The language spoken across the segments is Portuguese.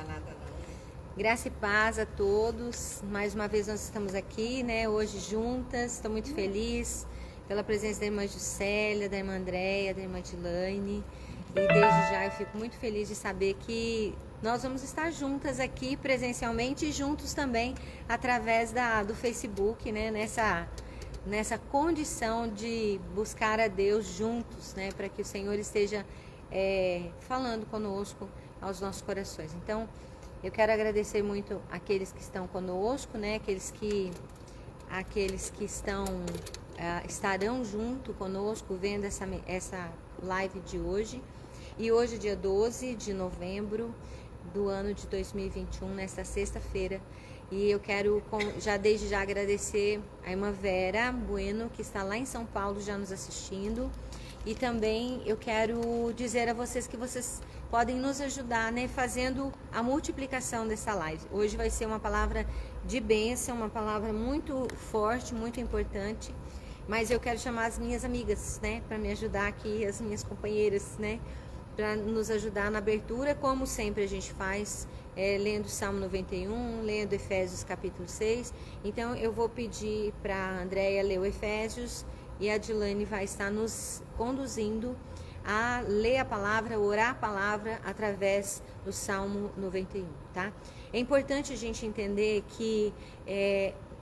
Não dá nada não. Graça e paz a todos. Mais uma vez nós estamos aqui, né? Hoje juntas. Estou muito feliz pela presença da irmã Juscelia, da irmã Andréia, da irmã Dilane. E desde já eu fico muito feliz de saber que nós vamos estar juntas aqui presencialmente e juntos também através do Facebook, né? Nessa condição de buscar a Deus juntos, né? Para que o Senhor esteja falando conosco aos nossos corações. Então, eu quero agradecer muito aqueles que estão conosco, né? Aqueles que estarão junto conosco vendo essa live de hoje. E hoje, dia 12 de novembro do ano de 2021, nesta sexta-feira. E eu quero desde já agradecer a irmã Vera Bueno, que está lá em São Paulo já nos assistindo. E também eu quero dizer a vocês que vocês podem nos ajudar, né, fazendo a multiplicação dessa live. Hoje vai ser uma palavra de bênção, uma palavra muito forte, muito importante. Mas eu quero chamar as minhas amigas, né, para me ajudar aqui, as minhas companheiras, né, para nos ajudar na abertura, como sempre a gente faz, lendo Salmo 91, lendo Efésios capítulo 6. Então eu vou pedir para a Andréia ler o Efésios e a Dilane vai estar nos conduzindo a ler a palavra, orar a palavra através do Salmo 91, tá? É importante a gente entender que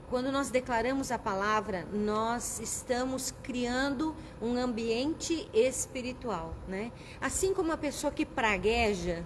quando nós declaramos a palavra, nós estamos criando um ambiente espiritual, né? Assim como a pessoa que pragueja,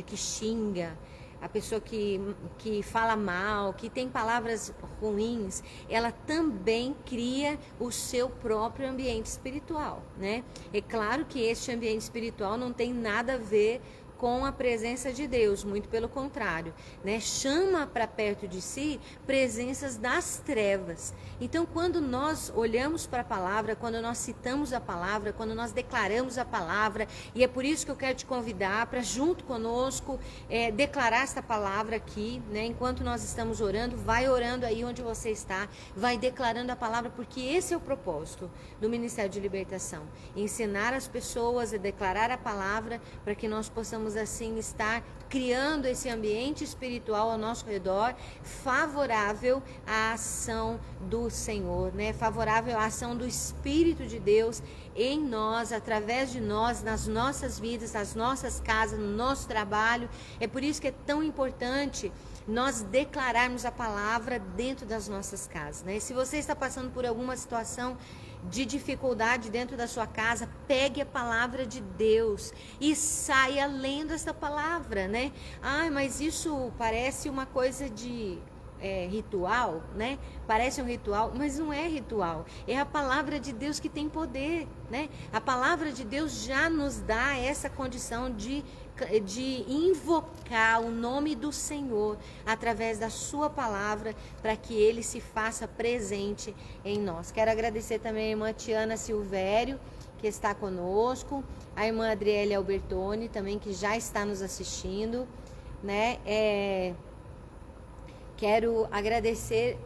que xinga, a pessoa que fala mal, que tem palavras ruins, ela também cria o seu próprio ambiente espiritual, né? É claro que este ambiente espiritual não tem nada a ver com a presença de Deus, muito pelo contrário, né? Chama para perto de si presenças das trevas. Então, quando nós olhamos para a palavra, quando nós citamos a palavra, quando nós declaramos a palavra, e é por isso que eu quero te convidar para junto conosco declarar esta palavra aqui, né? Enquanto nós estamos orando, vai orando aí onde você está, vai declarando a palavra, porque esse é o propósito do Ministério de Libertação, ensinar as pessoas a declarar a palavra para que nós possamos assim estar criando esse ambiente espiritual ao nosso redor, favorável à ação do Senhor, né? Favorável à ação do Espírito de Deus em nós, através de nós, nas nossas vidas, nas nossas casas, no nosso trabalho. É por isso que é tão importante nós declararmos a palavra dentro das nossas casas, né? Se você está passando por alguma situação de dificuldade dentro da sua casa, pegue a palavra de Deus e saia lendo essa palavra, né? Mas isso parece uma coisa de ritual, né? Parece um ritual, mas não é ritual. É a palavra de Deus que tem poder, né? A palavra de Deus já nos dá essa condição de invocar o nome do Senhor através da sua palavra para que ele se faça presente em nós. Quero agradecer também a irmã Tiana Silvério, que está conosco, a irmã Adriele Albertoni também, que já está nos assistindo, né? Quero agradecer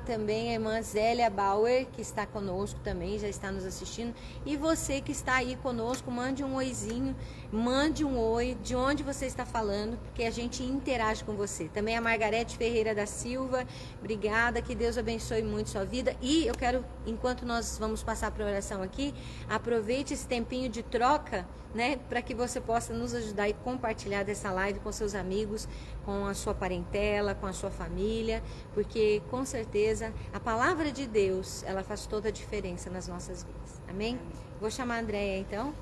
também a irmã Zélia Bauer, que está conosco também, já está nos assistindo. E você que está aí conosco, mande um oizinho, mande um oi, de onde você está falando, porque a gente interage com você. Também a Margarete Ferreira da Silva, obrigada, que Deus abençoe muito sua vida. E eu quero, enquanto nós vamos passar para a oração aqui, aproveite esse tempinho de troca, né, para que você possa nos ajudar e compartilhar dessa live com seus amigos, com a sua parentela, com a sua família, porque com certeza a palavra de Deus, ela faz toda a diferença nas nossas vidas. Amém? Vou chamar a Andréia então.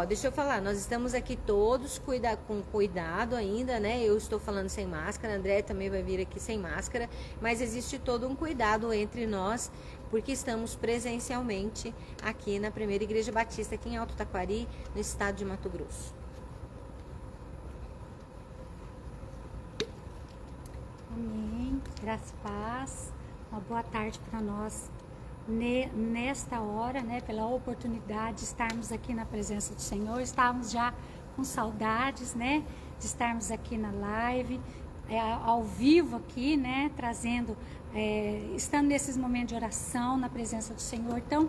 Deixa eu falar, nós estamos aqui todos com cuidado ainda, né? Eu estou falando sem máscara, a Andréia também vai vir aqui sem máscara, mas existe todo um cuidado entre nós, porque estamos presencialmente aqui na Primeira Igreja Batista, aqui em Alto Taquari, no estado de Mato Grosso. Amém. Graças e paz. Uma boa tarde para nós nesta hora, né? Pela oportunidade de estarmos aqui na presença do Senhor. Estávamos já com saudades, né? De estarmos aqui na live, ao vivo aqui, né? Trazendo, estando nesses momentos de oração na presença do Senhor. Então,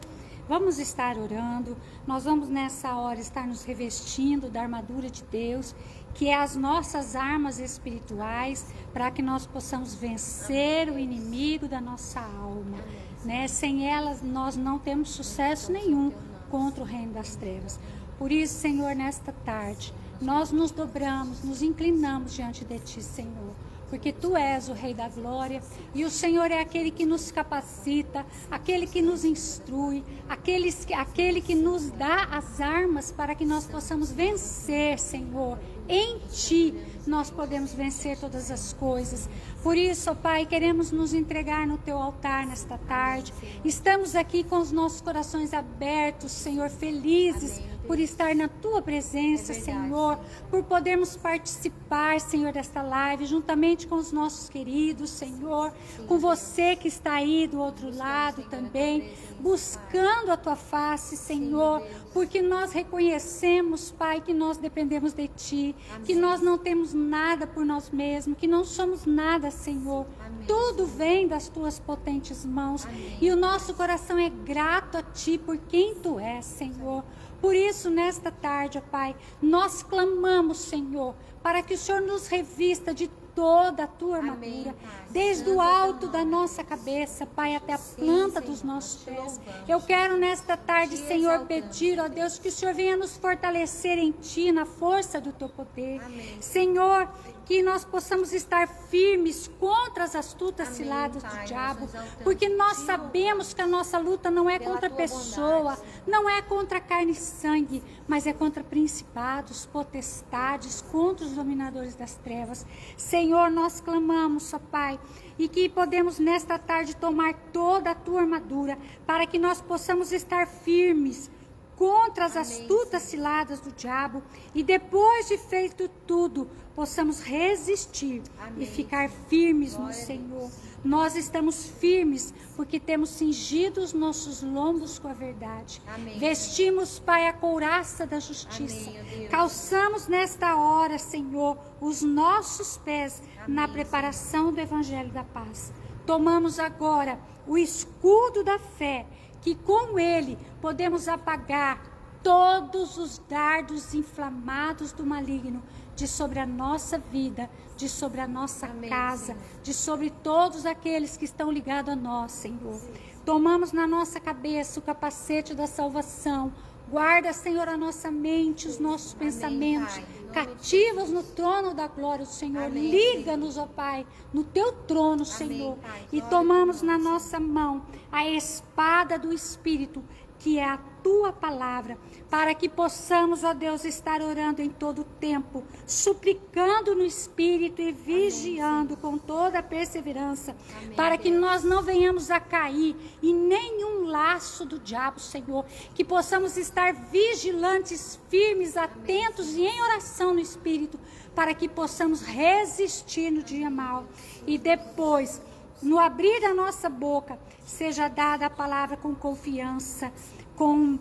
vamos estar orando. Nós vamos nessa hora estar nos revestindo da armadura de Deus, que é as nossas armas espirituais, para que nós possamos vencer o inimigo da nossa alma, né? Sem elas nós não temos sucesso nenhum contra o reino das trevas. Por isso, Senhor, nesta tarde, nós nos dobramos, nos inclinamos diante de Ti, Senhor, porque Tu és o Rei da Glória e o Senhor é aquele que nos capacita, aquele que nos instrui, aquele que nos dá as armas para que nós possamos vencer, Senhor. Em Ti nós podemos vencer todas as coisas. Por isso, ó Pai, queremos nos entregar no Teu altar nesta tarde. Estamos aqui com os nossos corações abertos, Senhor, felizes por estar na Tua presença, Senhor, por podermos participar, Senhor, desta live, juntamente com os nossos queridos, Senhor, com você que está aí do outro lado também, buscando a Tua face, Senhor, porque nós reconhecemos, Pai, que nós dependemos de Ti, que nós não temos nada por nós mesmos, que não somos nada, Senhor. Tudo vem das Tuas potentes mãos e o nosso coração é grato a Ti por quem Tu és, Senhor. Por isso, nesta tarde, ó Pai, nós clamamos, Senhor, para que o Senhor nos revista de toda a Tua armadura, desde o alto da nossa cabeça, Pai, até a planta dos nossos pés. Eu quero nesta tarde, Senhor, pedir, ó Deus, que o Senhor venha nos fortalecer em Ti, na força do Teu poder. Senhor, que nós possamos estar firmes contra as astutas ciladas do diabo, porque nós sabemos que a nossa luta não é contra a pessoa, não é contra carne e sangue, mas é contra principados, potestades, contra os dominadores das trevas. Senhor, nós clamamos, ó Pai, e que podemos nesta tarde tomar toda a Tua armadura, para que nós possamos estar firmes contra as astutas ciladas do diabo e depois de feito tudo, possamos resistir e ficar firmes no Senhor. Nós estamos firmes porque temos cingido os nossos lombos com a verdade. Vestimos, Pai, a couraça da justiça. Calçamos nesta hora, Senhor, os nossos pés na preparação do Evangelho da Paz. Tomamos agora o escudo da fé, que com ele podemos apagar todos os dardos inflamados do maligno de sobre a nossa vida, de sobre a nossa casa, de sobre todos aqueles que estão ligados a nós, Senhor. Tomamos na nossa cabeça o capacete da salvação. Guarda, Senhor, a nossa mente, os nossos pensamentos, cativos no trono da glória do Senhor. Liga-nos, ó Pai, no Teu trono, Senhor. E tomamos na nossa mão a espada do Espírito, que é a Tua palavra, para que possamos, ó Deus, estar orando em todo o tempo, suplicando no Espírito e vigiando com toda a perseverança, para que nós não venhamos a cair em nenhum laço do diabo, Senhor, que possamos estar vigilantes, firmes, atentos e em oração no Espírito, para que possamos resistir no dia mau e depois, no abrir da nossa boca, seja dada a palavra com confiança, com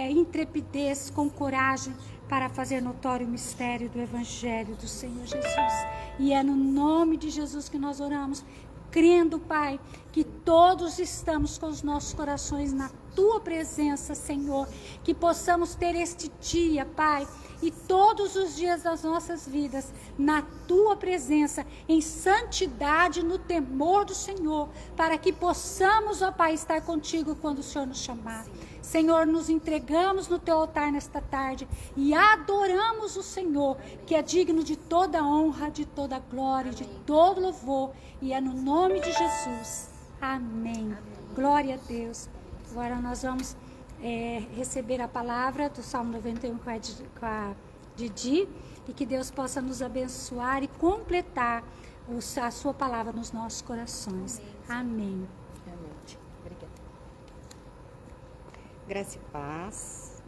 intrepidez, com coragem, para fazer notório o mistério do Evangelho do Senhor Jesus. E é no nome de Jesus que nós oramos, crendo, Pai, que todos estamos com os nossos corações na Tua presença, Senhor, que possamos ter este dia, Pai, e todos os dias das nossas vidas na Tua presença, em santidade, no temor do Senhor, para que possamos, ó Pai, estar contigo quando o Senhor nos chamar. Senhor, nos entregamos no Teu altar nesta tarde e adoramos o Senhor, que é digno de toda honra, de toda glória, de todo louvor, e é no nome de Jesus. Amém. Glória a Deus. Agora nós vamos receber a palavra do Salmo 91 com a Didi, e que Deus possa nos abençoar e completar a Sua palavra nos nossos corações. Amém. Obrigada. Graça e paz.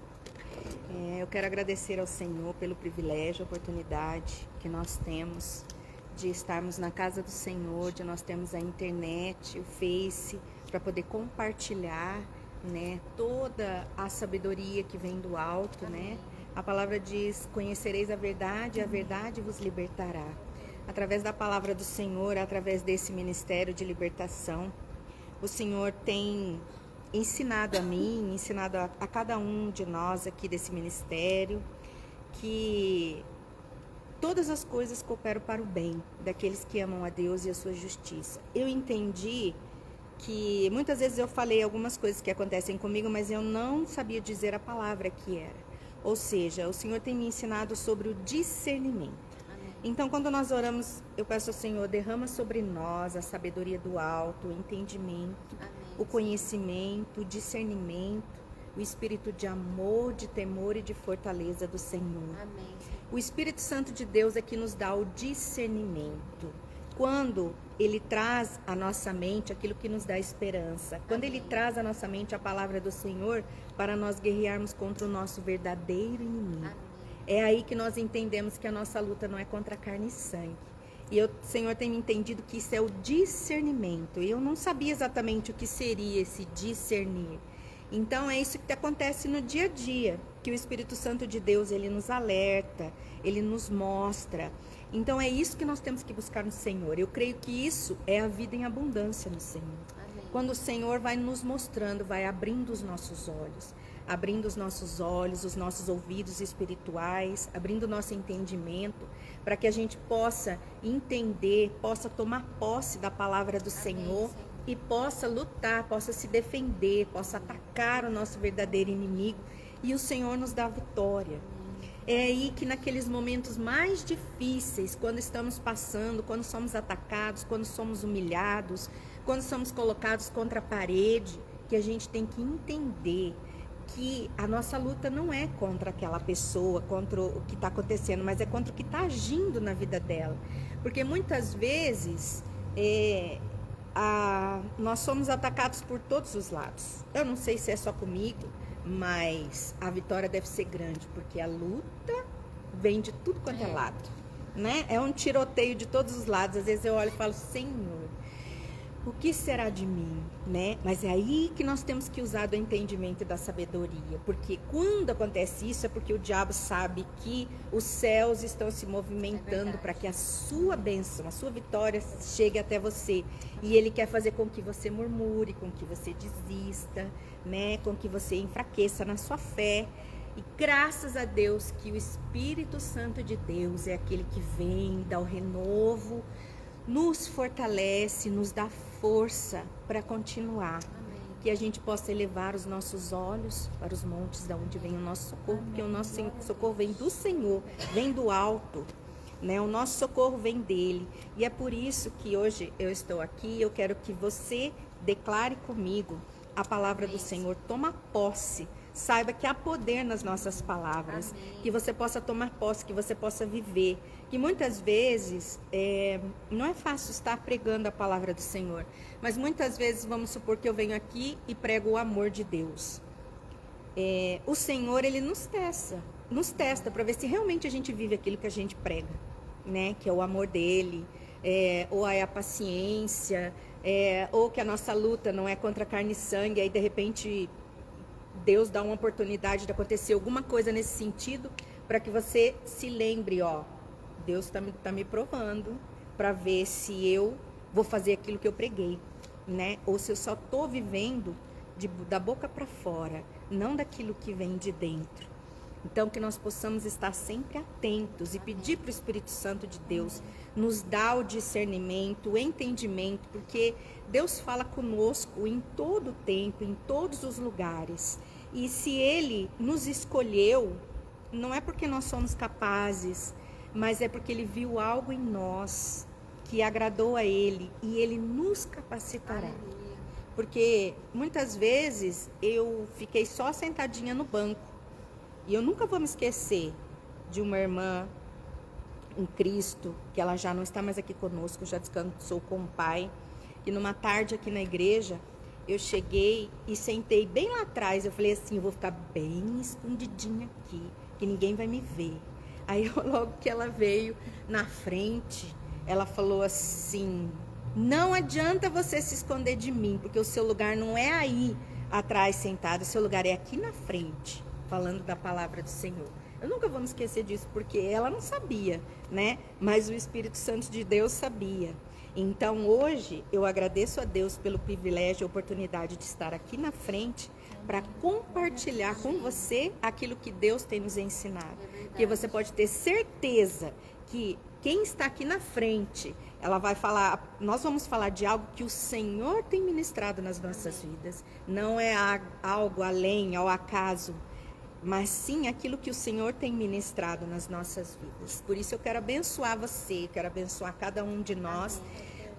Eu quero agradecer ao Senhor pelo privilégio, a oportunidade que nós temos de estarmos na casa do Senhor, de nós termos a internet, o Face, para poder compartilhar, né, toda a sabedoria que vem do alto, né? A palavra diz: conhecereis a verdade vos libertará. Através da palavra do Senhor, através desse ministério de libertação, o Senhor tem ensinado a mim, ensinado a cada um de nós aqui desse ministério, que todas as coisas cooperam para o bem daqueles que amam a Deus e a sua justiça. Eu entendi que muitas vezes eu falei algumas coisas que acontecem comigo, mas eu não sabia dizer a palavra que era. Ou seja, o Senhor tem me ensinado sobre o discernimento. Então, quando nós oramos, eu peço ao Senhor, derrama sobre nós a sabedoria do alto, o entendimento, o conhecimento, o discernimento, o espírito de amor, de temor e de fortaleza do Senhor. Amém. O Espírito Santo de Deus é que nos dá o discernimento. Quando Ele traz à nossa mente aquilo que nos dá esperança. Quando Ele traz à nossa mente a palavra do Senhor para nós guerrearmos contra o nosso verdadeiro inimigo. É aí que nós entendemos que a nossa luta não é contra carne e sangue. E o Senhor tem me entendido que isso é o discernimento. E eu não sabia exatamente o que seria esse discernir. Então é isso que acontece no dia a dia, que o Espírito Santo de Deus, ele nos alerta, ele nos mostra. Então é isso que nós temos que buscar no Senhor. Eu creio que isso é a vida em abundância no Senhor. Amém. Quando o Senhor vai nos mostrando, vai abrindo os nossos olhos. Abrindo os nossos olhos, os nossos ouvidos espirituais, abrindo o nosso entendimento, para que a gente possa entender, possa tomar posse da palavra do Senhor e possa lutar, possa se defender, possa atacar o nosso verdadeiro inimigo e o Senhor nos dá vitória. É aí que naqueles momentos mais difíceis, quando estamos passando, quando somos atacados, quando somos humilhados, quando somos colocados contra a parede, que a gente tem que entender que a nossa luta não é contra aquela pessoa, contra o que está acontecendo, mas é contra o que está agindo na vida dela. Porque muitas vezes nós somos atacados por todos os lados. Eu não sei se é só comigo, mas a vitória deve ser grande, porque a luta vem de tudo quanto é lado, né? É um tiroteio de todos os lados. Às vezes eu olho e falo, Senhor, o que será de mim, né? Mas é aí que nós temos que usar do entendimento e da sabedoria, porque quando acontece isso é porque o diabo sabe que os céus estão se movimentando para que a sua bênção, a sua vitória chegue até você, e ele quer fazer com que você murmure, com que você desista, né? Com que você enfraqueça na sua fé. E graças a Deus que o Espírito Santo de Deus é aquele que vem, dá o renovo, nos fortalece, nos dá força para continuar. Amém. Que a gente possa elevar os nossos olhos para os montes da onde vem o nosso socorro. Amém. Porque o nosso socorro vem do Senhor, vem do alto, né? O nosso socorro vem dele. E é por isso que hoje eu estou aqui. Eu quero que você declare comigo a palavra do Senhor. Toma posse. Saiba que há poder nas nossas palavras. Amém. Que você possa tomar posse, que você possa viver. Que muitas vezes não é fácil estar pregando a palavra do Senhor, mas muitas vezes, vamos supor que eu venho aqui e prego o amor de Deus. O Senhor, ele nos testa para ver se realmente a gente vive aquilo que a gente prega, né? Que é o amor dele, ou é a paciência, ou que a nossa luta não é contra carne e sangue, aí de repente Deus dá uma oportunidade de acontecer alguma coisa nesse sentido, para que você se lembre, ó, Deus tá me provando para ver se eu vou fazer aquilo que eu preguei, né? Ou se eu só tô vivendo da boca para fora, não daquilo que vem de dentro. Então, que nós possamos estar sempre atentos e pedir para o Espírito Santo de Deus nos dar o discernimento, o entendimento, porque Deus fala conosco em todo o tempo, em todos os lugares. E se Ele nos escolheu, não é porque nós somos capazes, mas é porque Ele viu algo em nós que agradou a Ele e Ele nos capacitará. Aleluia. Porque muitas vezes eu fiquei só sentadinha no banco e eu nunca vou me esquecer de uma irmã em Cristo, que ela já não está mais aqui conosco, já descansou com o Pai, que numa tarde aqui na igreja eu cheguei e sentei bem lá atrás. Eu falei assim, eu vou ficar bem escondidinha aqui, que ninguém vai me ver. Aí logo que ela veio na frente, ela falou assim, não adianta você se esconder de mim, porque o seu lugar não é aí atrás sentado, o seu lugar é aqui na frente, falando da palavra do Senhor. Eu nunca vou me esquecer disso, porque ela não sabia, né? Mas o Espírito Santo de Deus sabia. Então hoje eu agradeço a Deus pelo privilégio e oportunidade de estar aqui na frente para compartilhar com você aquilo que Deus tem nos ensinado. Porque você pode ter certeza que quem está aqui na frente, nós vamos falar de algo que o Senhor tem ministrado nas nossas vidas. Não é algo além, ao acaso, mas sim aquilo que o Senhor tem ministrado nas nossas vidas. Por isso eu quero abençoar você, quero abençoar cada um de nós,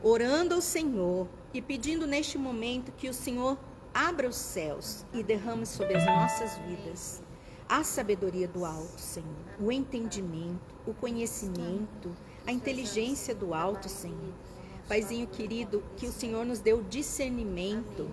orando ao Senhor e pedindo neste momento que o Senhor abra os céus e derrame sobre as nossas vidas a sabedoria do alto, Senhor, o entendimento, o conhecimento, a inteligência do alto, Senhor. Paizinho querido, que o Senhor nos dê o discernimento,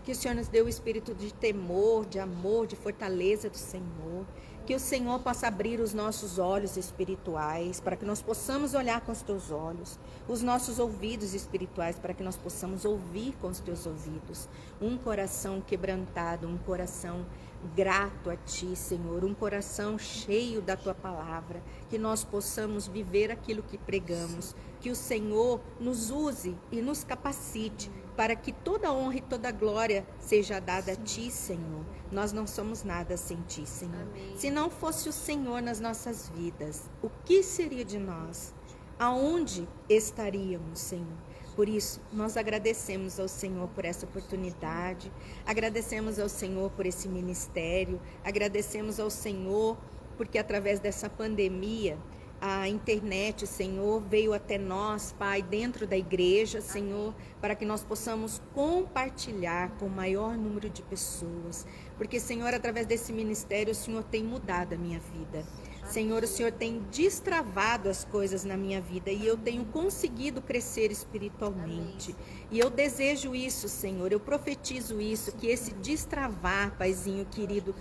que o Senhor nos dê o espírito de temor, de amor, de fortaleza do Senhor. Que o Senhor possa abrir os nossos olhos espirituais, para que nós possamos olhar com os teus olhos, os nossos ouvidos espirituais, para que nós possamos ouvir com os teus ouvidos. Um coração quebrantado, um coração grato a ti, Senhor, um coração cheio da tua palavra, que nós possamos viver aquilo que pregamos, que o Senhor nos use e nos capacite para que toda honra e toda glória seja dada a ti, Senhor. Nós não somos nada sem ti, Senhor. Amém. Se não fosse o Senhor nas nossas vidas, o que seria de nós? Aonde estaríamos, Senhor? Por isso, nós agradecemos ao Senhor por essa oportunidade, agradecemos ao Senhor por esse ministério, agradecemos ao Senhor porque através dessa pandemia, a internet, Senhor, veio até nós, Pai, dentro da igreja, Senhor, para que nós possamos compartilhar com o maior número de pessoas. Porque, Senhor, através desse ministério, o Senhor tem mudado a minha vida. Senhor, o Senhor tem destravado as coisas na minha vida e eu tenho conseguido crescer espiritualmente. E eu desejo isso, Senhor, eu profetizo isso, que esse destravar, Paizinho querido,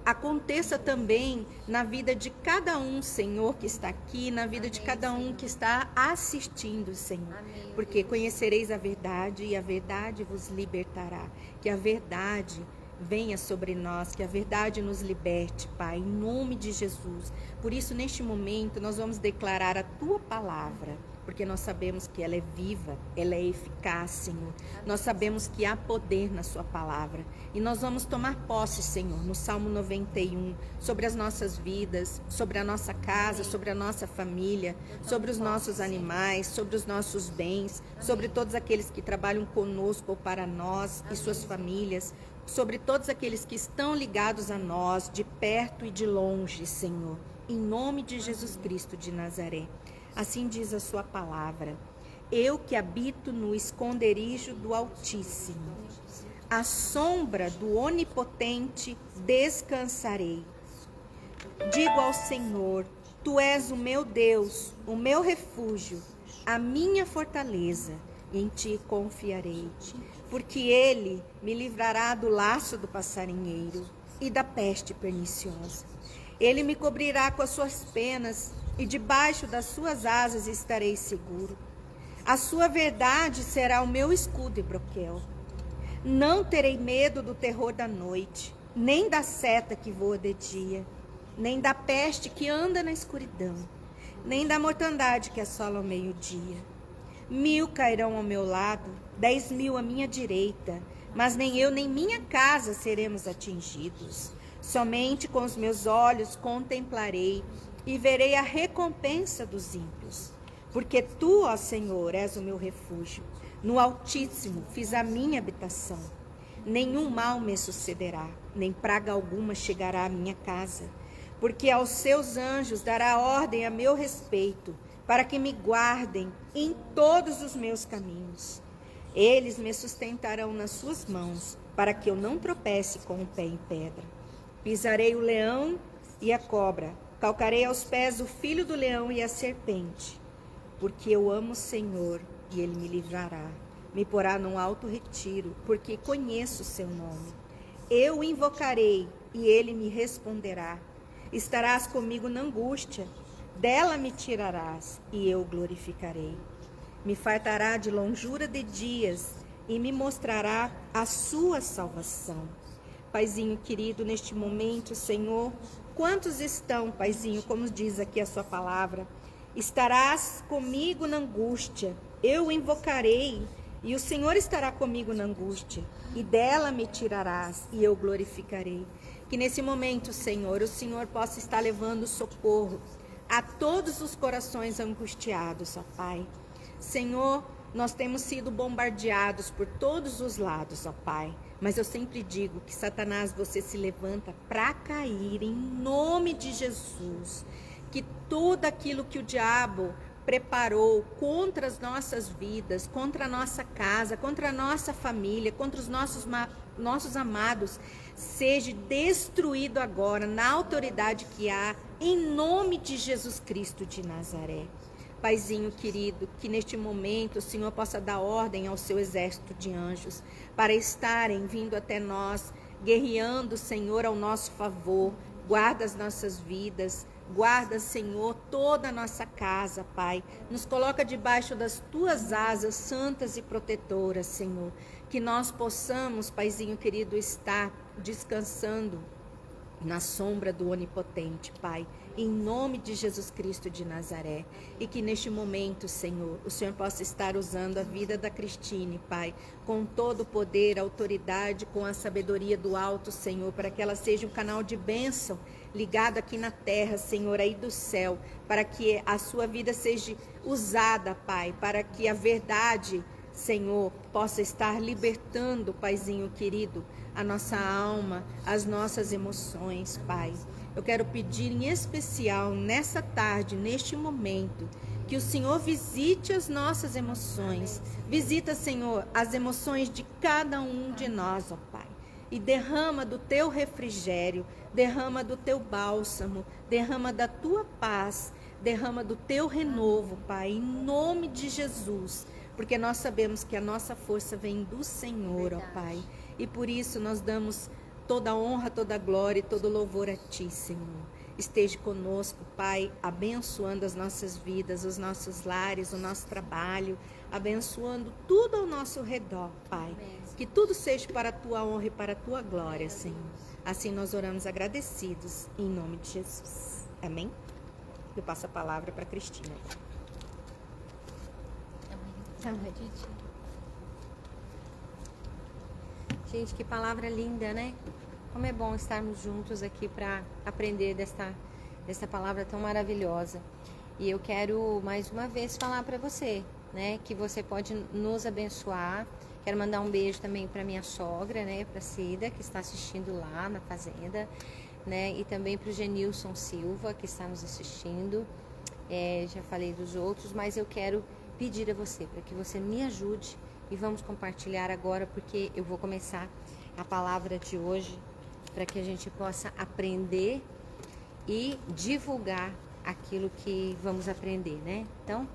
aconteça também na vida de cada um, Senhor, que está aqui, na vida de cada um que está assistindo, Senhor. Porque conhecereis a verdade e a verdade vos libertará. Que a verdade venha sobre nós, que a verdade nos liberte, Pai, em nome de Jesus. Por isso, neste momento, nós vamos declarar a tua palavra, porque nós sabemos que ela é viva, ela é eficaz, Senhor. Nós sabemos que há poder na sua palavra. E nós vamos tomar posse, Senhor, no Salmo 91, sobre as nossas vidas, sobre a nossa casa, sobre a nossa família, sobre os nossos animais, sobre os nossos bens, sobre todos aqueles que trabalham conosco ou para nós e suas famílias, sobre todos aqueles que estão ligados a nós, de perto e de longe, Senhor. Em nome de Jesus Cristo de Nazaré. Assim diz a sua palavra. Eu que habito no esconderijo do Altíssimo, à sombra do Onipotente descansarei. Digo ao Senhor, tu és o meu Deus, o meu refúgio, a minha fortaleza, em ti confiarei. Porque ele me livrará do laço do passarinheiro e da peste perniciosa. Ele me cobrirá com as suas penas e debaixo das suas asas estarei seguro. A sua verdade será o meu escudo e broquel. Não terei medo do terror da noite, nem da seta que voa de dia, nem da peste que anda na escuridão, nem da mortandade que assola ao meio-dia. 1000 cairão ao meu lado, 10.000 à minha direita, mas nem eu nem minha casa seremos atingidos. Somente com os meus olhos contemplarei e verei a recompensa dos ímpios. Porque tu, ó Senhor, és o meu refúgio. No Altíssimo fiz a minha habitação. Nenhum mal me sucederá, nem praga alguma chegará à minha casa. Porque aos seus anjos dará ordem a meu respeito, para que me guardem em todos os meus caminhos. Eles me sustentarão nas suas mãos, para que eu não tropece com o pé em pedra. Pisarei o leão e a cobra, calcarei aos pés o filho do leão e a serpente. Porque eu amo o Senhor e ele me livrará. Me porá num alto retiro, porque conheço o seu nome. Eu o invocarei e ele me responderá. Estarás comigo na angústia, dela me tirarás e eu glorificarei. Me fartará de longura de dias e me mostrará a sua salvação. Paizinho querido, neste momento, Senhor, quantos estão, Paizinho, como diz aqui a sua palavra, estarás comigo na angústia, eu o invocarei, e o Senhor estará comigo na angústia, e dela me tirarás, e eu glorificarei. Que nesse momento, Senhor, o Senhor possa estar levando socorro a todos os corações angustiados, ó Pai. Senhor, nós temos sido bombardeados por todos os lados, ó Pai. Mas eu sempre digo que Satanás, você se levanta para cair em nome de Jesus. Que tudo aquilo que o diabo preparou contra as nossas vidas, contra a nossa casa, contra a nossa família, contra os nossos amados, seja destruído agora na autoridade que há, em nome de Jesus Cristo de Nazaré. Paizinho querido, que neste momento o Senhor possa dar ordem ao seu exército de anjos para estarem vindo até nós, guerreando, Senhor, ao nosso favor. Guarda as nossas vidas, guarda, Senhor, toda a nossa casa, Pai. Nos coloca debaixo das tuas asas santas e protetoras, Senhor. Que nós possamos, Paizinho querido, estar descansando na sombra do Onipotente, Pai, em nome de Jesus Cristo de Nazaré. E que neste momento, Senhor, o Senhor possa estar usando a vida da Cristine, Pai, com todo o poder, autoridade, com a sabedoria do alto, Senhor, para que ela seja um canal de bênção ligado aqui na terra, Senhor, aí do céu, para que a sua vida seja usada, Pai, para que a verdade, Senhor, possa estar libertando, Paizinho querido, a nossa alma, as nossas emoções, Pai. Eu quero pedir em especial nessa tarde, neste momento, que o Senhor visite as nossas emoções. Visita, Senhor, as emoções de cada um de nós, ó Pai. E derrama do teu refrigério, derrama do teu bálsamo, derrama da tua paz, derrama do teu renovo, Pai, em nome de Jesus. Porque nós sabemos que a nossa força vem do Senhor, ó Pai. E por isso nós damos toda a honra, toda a glória e todo o louvor a Ti, Senhor. Esteja conosco, Pai, abençoando as nossas vidas, os nossos lares, o nosso trabalho, abençoando tudo ao nosso redor, Pai. Que tudo seja para a Tua honra e para a Tua glória, Senhor. Assim nós oramos agradecidos, em nome de Jesus. Amém? Eu passo a palavra para a Cristina. Amém. Gente, que palavra linda, né? Como é bom estarmos juntos aqui para aprender desta palavra tão maravilhosa. E eu quero mais uma vez falar para você, né, que você pode nos abençoar. Quero mandar um beijo também para minha sogra, né, para Cida, que está assistindo lá na fazenda, né, e também para o Genilson Silva, que está nos assistindo. Já falei dos outros, mas eu quero pedir a você para que você me ajude e vamos compartilhar agora, porque eu vou começar a palavra de hoje para que a gente possa aprender e divulgar aquilo que vamos aprender, né? Então,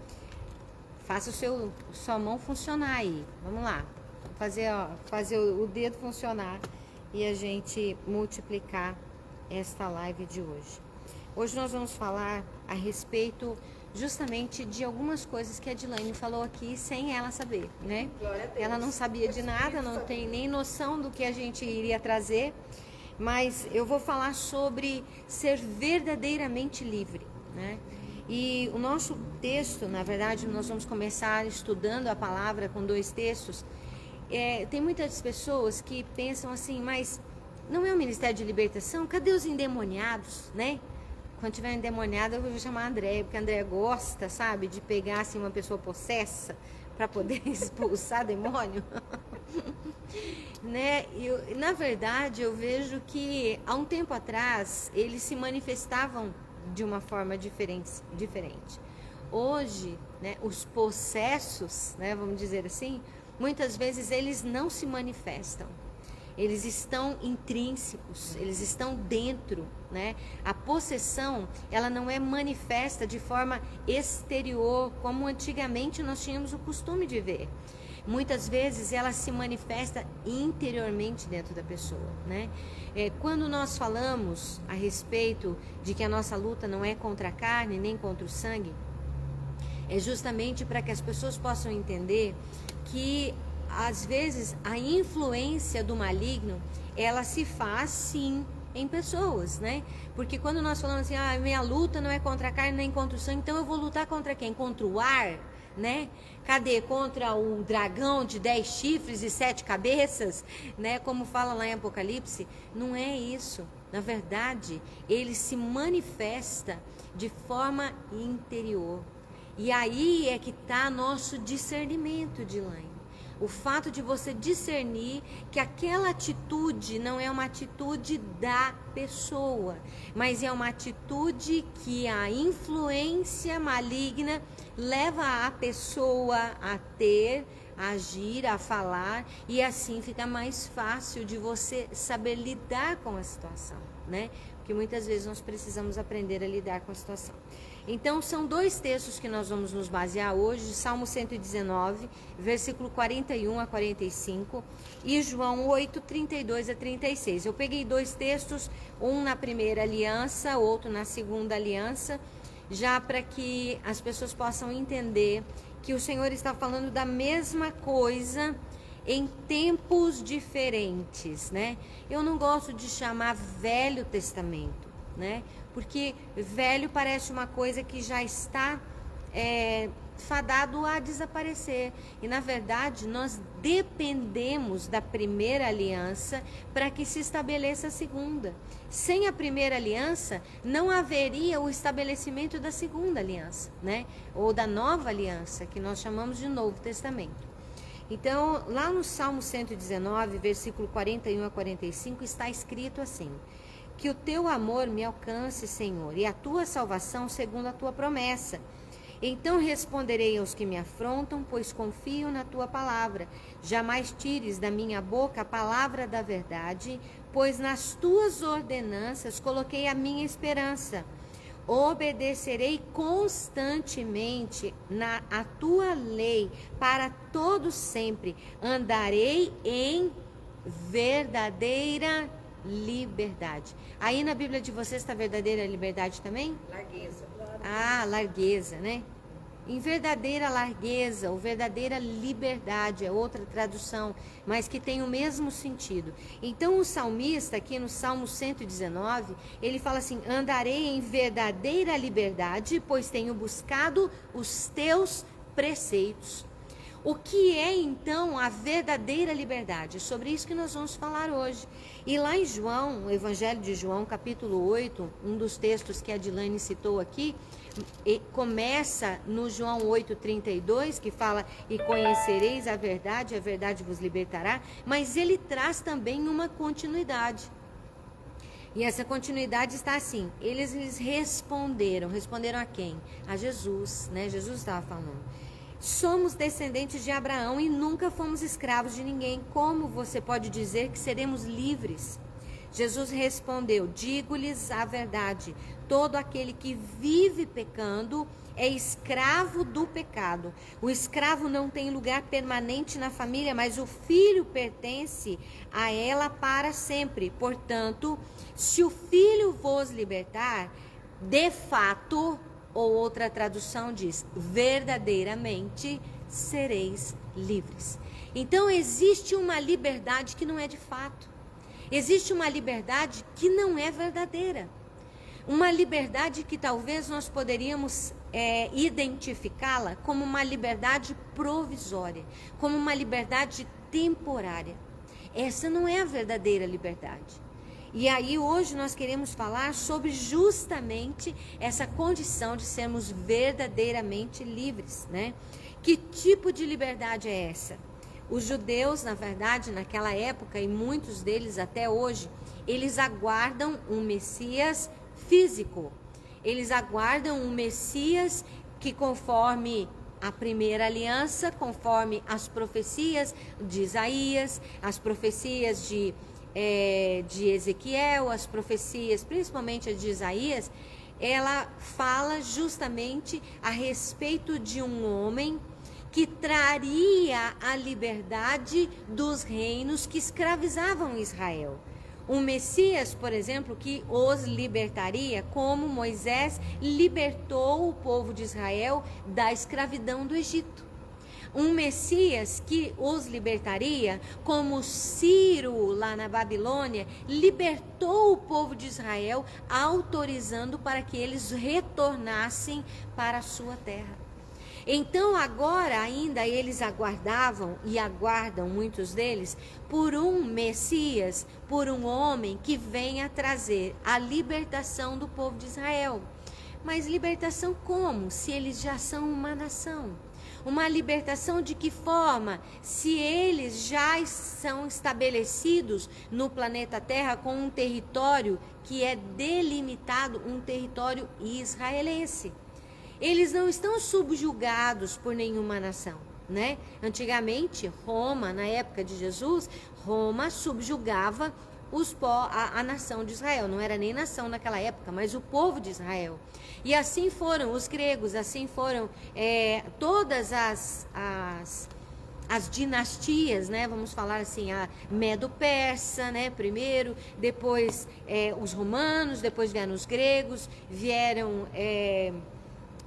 faça sua mão funcionar aí. Vamos lá. Fazer o dedo funcionar e a gente multiplicar esta live de hoje. Hoje nós vamos falar a respeito justamente de algumas coisas que a Dilane falou aqui sem ela saber, né? Ela não sabia de nada, não tem nem noção do que a gente iria trazer, mas eu vou falar sobre ser verdadeiramente livre, né? E o nosso texto, na verdade, nós vamos começar estudando a palavra com 2 textos. Tem muitas pessoas que pensam assim, mas não é o Ministério de Libertação? Cadê os endemoniados, né? Quando tiver endemoniado, eu vou chamar a Andréia, porque a Andréia gosta, sabe, de pegar assim, uma pessoa possessa para poder expulsar demônio. Né? Na verdade, eu vejo que há um tempo atrás eles se manifestavam de uma forma diferente. Hoje, né, os possessos, né, vamos dizer assim, muitas vezes eles não se manifestam. Eles estão intrínsecos, eles estão dentro, né? A possessão, ela não é manifesta de forma exterior, como antigamente nós tínhamos o costume de ver. Muitas vezes ela se manifesta interiormente dentro da pessoa, né? Quando nós falamos a respeito de que a nossa luta não é contra a carne nem contra o sangue, é justamente para que as pessoas possam entender que às vezes a influência do maligno, ela se faz sim em pessoas, né? Porque quando nós falamos assim, minha luta não é contra a carne nem contra o sangue, então eu vou lutar contra quem? Contra o ar, né? Cadê? Contra o dragão de 10 chifres e 7 cabeças, né? Como fala lá em Apocalipse. Não é isso. Na verdade, ele se manifesta de forma interior. E aí é que está nosso discernimento, Dilaine. O fato de você discernir que aquela atitude não é uma atitude da pessoa, mas é uma atitude que a influência maligna leva a pessoa a ter, a agir, a falar, e assim fica mais fácil de você saber lidar com a situação, né? Porque muitas vezes nós precisamos aprender a lidar com a situação. Então, são 2 textos que nós vamos nos basear hoje, Salmo 119, versículo 41 a 45, e João 8, 32 a 36. Eu peguei 2 textos, um na primeira aliança, outro na segunda aliança, já para que as pessoas possam entender que o Senhor está falando da mesma coisa em tempos diferentes, né? Eu não gosto de chamar Velho Testamento, né? Porque velho parece uma coisa que já está fadado a desaparecer. E na verdade nós dependemos da primeira aliança para que se estabeleça a segunda. Sem a primeira aliança não haveria o estabelecimento da segunda aliança, né? Ou da nova aliança, que nós chamamos de Novo Testamento. Então, lá no Salmo 119, versículo 41 a 45, está escrito assim: que o teu amor me alcance, Senhor, e a tua salvação segundo a tua promessa. Então responderei aos que me afrontam, pois confio na tua palavra. Jamais tires da minha boca a palavra da verdade, pois nas tuas ordenanças coloquei a minha esperança. Obedecerei constantemente a tua lei para todo sempre. Andarei em verdadeira liberdade. Aí na Bíblia de vocês está verdadeira liberdade também? Largueza. Ah, largueza, né? Em verdadeira largueza ou verdadeira liberdade é outra tradução, mas que tem o mesmo sentido. Então o salmista aqui no Salmo 119, ele fala assim: andarei em verdadeira liberdade, pois tenho buscado os teus preceitos. O que é então a verdadeira liberdade? É sobre isso que nós vamos falar hoje. E lá em João, o Evangelho de João, capítulo 8, um dos textos que a Dilaine citou aqui, começa no João 8,32, que fala: e conhecereis a verdade vos libertará, mas ele traz também uma continuidade. E essa continuidade está assim: eles lhes responderam a quem? A Jesus, né? Jesus estava falando: somos descendentes de Abraão e nunca fomos escravos de ninguém. Como você pode dizer que seremos livres? Jesus respondeu: digo-lhes a verdade, todo aquele que vive pecando é escravo do pecado. O escravo não tem lugar permanente na família, mas o filho pertence a ela para sempre. Portanto, se o filho vos libertar, de fato, ou outra tradução diz, verdadeiramente sereis livres. Então existe uma liberdade que não é de fato. Existe uma liberdade que não é verdadeira. Uma liberdade que talvez nós poderíamos identificá-la como uma liberdade provisória, como uma liberdade temporária. Essa não é a verdadeira liberdade. E aí hoje nós queremos falar sobre justamente essa condição de sermos verdadeiramente livres, né? Que tipo de liberdade é essa? Os judeus, na verdade, naquela época, e muitos deles até hoje, eles aguardam um Messias físico. Eles aguardam um Messias que, conforme a primeira aliança, conforme as profecias de Isaías, as profecias de Ezequiel, as profecias, principalmente a de Isaías, ela fala justamente a respeito de um homem que traria a liberdade dos reinos que escravizavam Israel. Um Messias, por exemplo, que os libertaria, como Moisés libertou o povo de Israel da escravidão do Egito. Um Messias que os libertaria, como Ciro, lá na Babilônia, libertou o povo de Israel, autorizando para que eles retornassem para a sua terra. Então agora ainda eles aguardavam e aguardam muitos deles por um Messias, por um homem que venha trazer a libertação do povo de Israel. Mas libertação como? Se eles já são uma nação. Uma libertação de que forma? Se eles já são estabelecidos no planeta Terra com um território que é delimitado, um território israelense. Eles não estão subjugados por nenhuma nação, né? Antigamente, Roma, na época de Jesus, Roma subjugava a nação de Israel. Não era nem nação naquela época, mas o povo de Israel. E assim foram os gregos, assim foram todas as dinastias, né? Vamos falar assim, a Medo-Persa, né? Primeiro, depois os romanos, depois vieram os gregos, vieram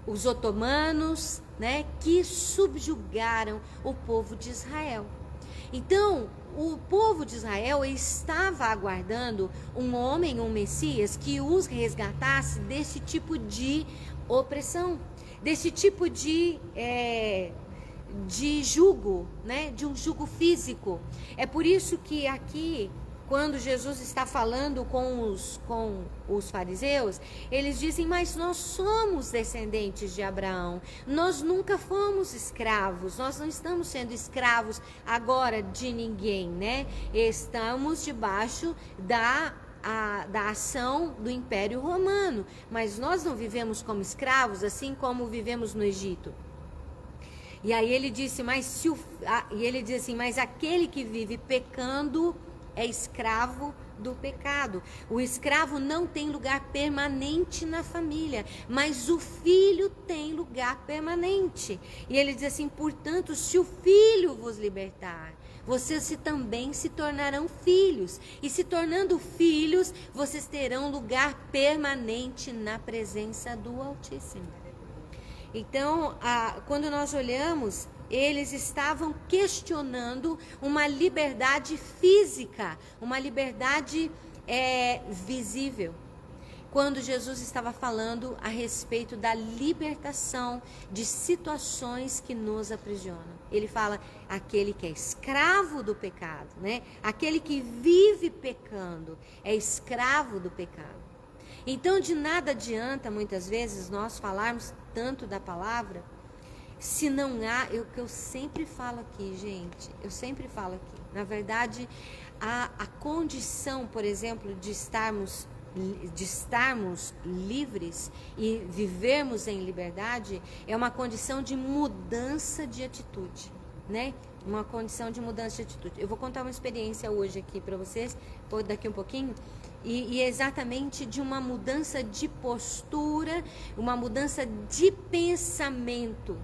os otomanos, né? Que subjugaram o povo de Israel. Então, o povo de Israel estava aguardando um homem, um Messias, que os resgatasse desse tipo de opressão, desse tipo de jugo, né? De um jugo físico. É por isso que aqui, quando Jesus está falando com os fariseus, eles dizem, mas nós somos descendentes de Abraão, nós nunca fomos escravos, nós não estamos sendo escravos agora de ninguém, né? Estamos debaixo da ação do Império Romano, mas nós não vivemos como escravos, assim como vivemos no Egito. E aí ele disse, mas aquele que vive pecando é escravo do pecado. O escravo não tem lugar permanente na família, mas o filho tem lugar permanente. E ele diz assim, portanto, se o filho vos libertar, vocês também se tornarão filhos. E se tornando filhos, vocês terão lugar permanente na presença do Altíssimo. Então, quando nós olhamos, eles estavam questionando uma liberdade física, uma liberdade visível. Quando Jesus estava falando a respeito da libertação de situações que nos aprisionam. Ele fala, aquele que é escravo do pecado, né? Aquele que vive pecando é escravo do pecado. Então, de nada adianta, muitas vezes, nós falarmos tanto da palavra, se não há, o que eu sempre falo aqui, gente, eu sempre falo aqui, na verdade, a condição, por exemplo, de estarmos livres e vivermos em liberdade, é uma condição de mudança de atitude, né? Uma condição de mudança de atitude. Eu vou contar uma experiência hoje aqui para vocês, daqui um pouquinho, e exatamente de uma mudança de postura, uma mudança de pensamento.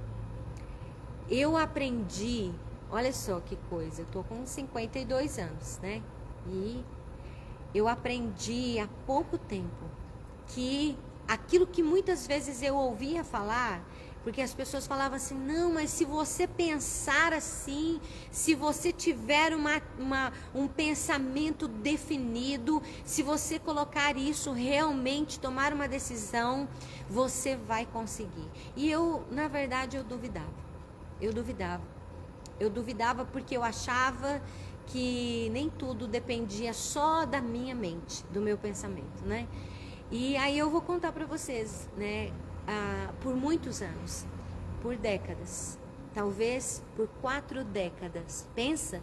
Eu aprendi, olha só que coisa, eu tô com 52 anos, né? E eu aprendi há pouco tempo que aquilo que muitas vezes eu ouvia falar, porque as pessoas falavam assim, não, mas se você pensar assim, se você tiver um pensamento definido, se você colocar isso, realmente tomar uma decisão, você vai conseguir. E eu, na verdade, eu duvidava porque eu achava que nem tudo dependia só da minha mente, do meu pensamento, né? E aí eu vou contar para vocês, né? Por muitos anos, por décadas, talvez por 4 décadas. Pensa,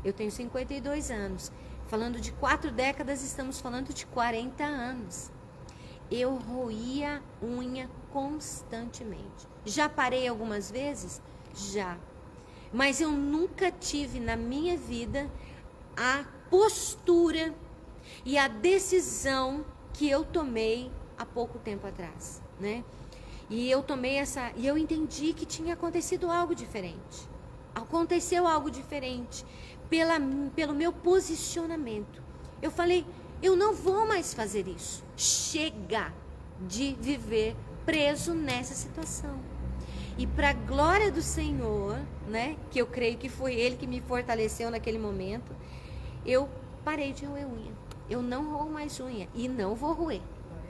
eu tenho 52 anos. Falando de 4 décadas, estamos falando de 40 anos. Eu roía unha constantemente. Já parei algumas vezes? Já. Mas eu nunca tive na minha vida a postura e a decisão que eu tomei há pouco tempo atrás, né? E eu entendi que tinha acontecido algo diferente. Aconteceu algo diferente pelo meu posicionamento. Eu falei, eu não vou mais fazer isso. Chega de viver preso nessa situação. E para a glória do Senhor, né, que eu creio que foi Ele que me fortaleceu naquele momento, eu parei de roer unha. Eu não roo mais unha e não vou roer,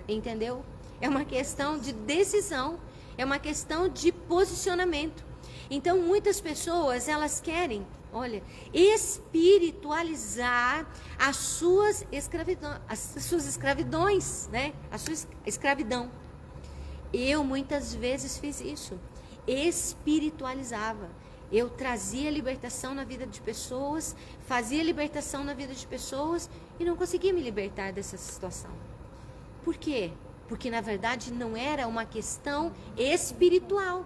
entendeu? É uma questão de decisão, é uma questão de posicionamento. Então, muitas pessoas, elas querem, olha, espiritualizar as suas escravidões, né? A sua escravidão. Eu muitas vezes fiz isso, espiritualizava. Eu trazia libertação na vida de pessoas, fazia libertação na vida de pessoas e não conseguia me libertar dessa situação. Por quê? Porque na verdade não era uma questão espiritual.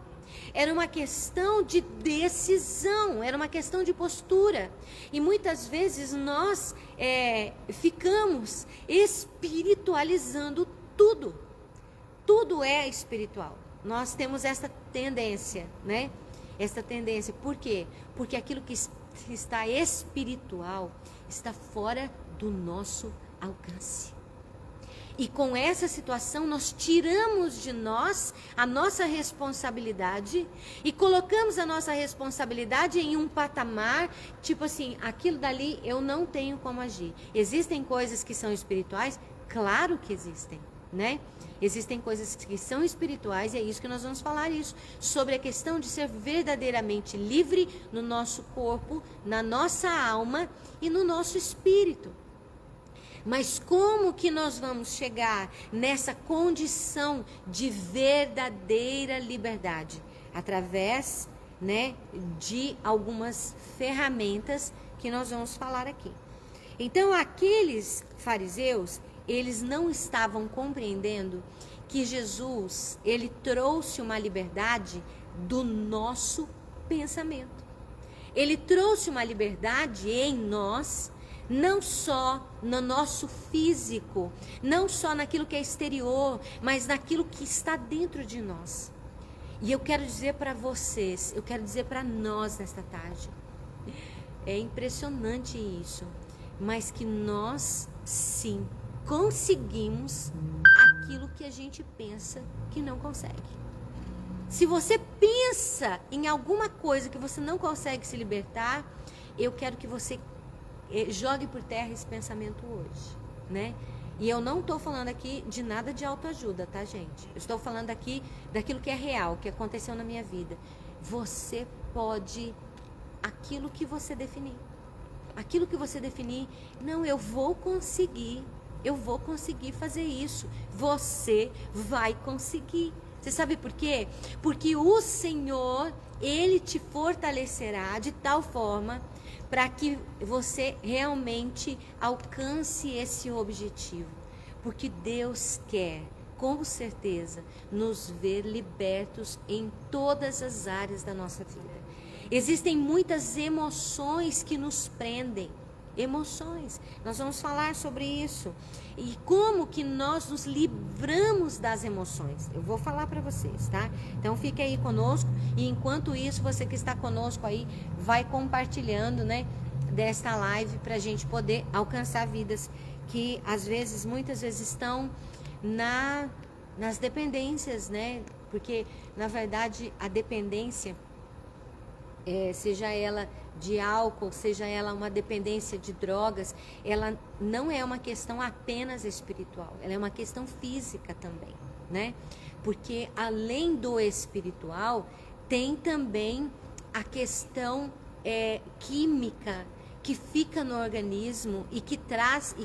Era uma questão de decisão, era uma questão de postura. E muitas vezes nós ficamos espiritualizando tudo. Tudo é espiritual. Nós temos essa tendência, né? Essa tendência. Por quê? Porque aquilo que está espiritual está fora do nosso alcance. E com essa situação nós tiramos de nós a nossa responsabilidade e colocamos a nossa responsabilidade em um patamar, tipo assim, aquilo dali eu não tenho como agir. Existem coisas que são espirituais? Claro que existem, né? Existem coisas que são espirituais e é isso que nós vamos falar isso, sobre a questão de ser verdadeiramente livre no nosso corpo, na nossa alma e no nosso espírito. Mas como que nós vamos chegar nessa condição de verdadeira liberdade? Através, né, de algumas ferramentas que nós vamos falar aqui. Então, aqueles fariseus, eles não estavam compreendendo que Jesus, ele trouxe uma liberdade do nosso pensamento. Ele trouxe uma liberdade em nós, não só no nosso físico, não só naquilo que é exterior, mas naquilo que está dentro de nós. E eu quero dizer para vocês, eu quero dizer para nós nesta tarde, é impressionante isso, mas que nós sim conseguimos aquilo que a gente pensa que não consegue. Se você pensa em alguma coisa que você não consegue se libertar, eu quero que você jogue por terra esse pensamento hoje, né? E eu não estou falando aqui de nada de autoajuda, tá, gente? Eu estou falando aqui daquilo que é real, que aconteceu na minha vida. Você pode, aquilo que você definir. Aquilo que você definir, não, eu vou conseguir fazer isso. Você vai conseguir. Você sabe por quê? Porque o Senhor, Ele te fortalecerá de tal forma para que você realmente alcance esse objetivo. Porque Deus quer, com certeza, nos ver libertos em todas as áreas da nossa vida. Existem muitas emoções que nos prendem. Emoções. Nós vamos falar sobre isso. E como que nós nos livramos das emoções. Eu vou falar para vocês, tá? Então fique aí conosco. E enquanto isso, você que está conosco aí, vai compartilhando, né, desta live para a gente poder alcançar vidas que às vezes, muitas vezes estão nas dependências, né? Porque na verdade a dependência, seja ela de álcool, seja ela uma dependência de drogas, ela não é uma questão apenas espiritual, ela é uma questão física também, né? Porque além do espiritual, tem também a questão química que fica no organismo e que traz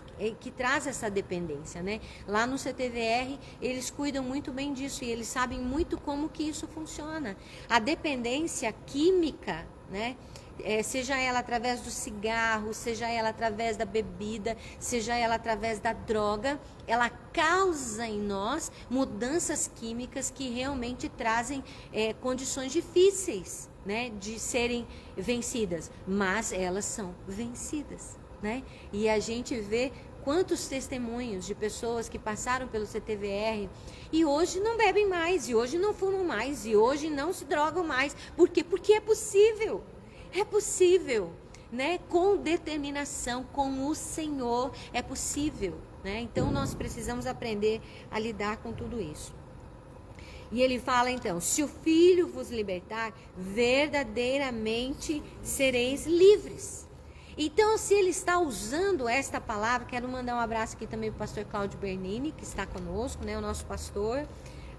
essa dependência, né? Lá no CTVR, eles cuidam muito bem disso e eles sabem muito como que isso funciona. A dependência química, né? Seja ela através do cigarro, seja ela através da bebida, seja ela através da droga, ela causa em nós mudanças químicas que realmente trazem condições difíceis, né, de serem vencidas, mas elas são vencidas, né? E a gente vê quantos testemunhos de pessoas que passaram pelo CTVR e hoje não bebem mais, e hoje não fumam mais, e hoje não se drogam mais. Por quê? Porque é possível. É possível, né? Com determinação, com o Senhor, é possível, né? Então nós precisamos aprender a lidar com tudo isso. E ele fala então, se o Filho vos libertar, verdadeiramente sereis livres. Então, se ele está usando esta palavra, quero mandar um abraço aqui também para o pastor Cláudio Bernini, que está conosco, né? O nosso pastor,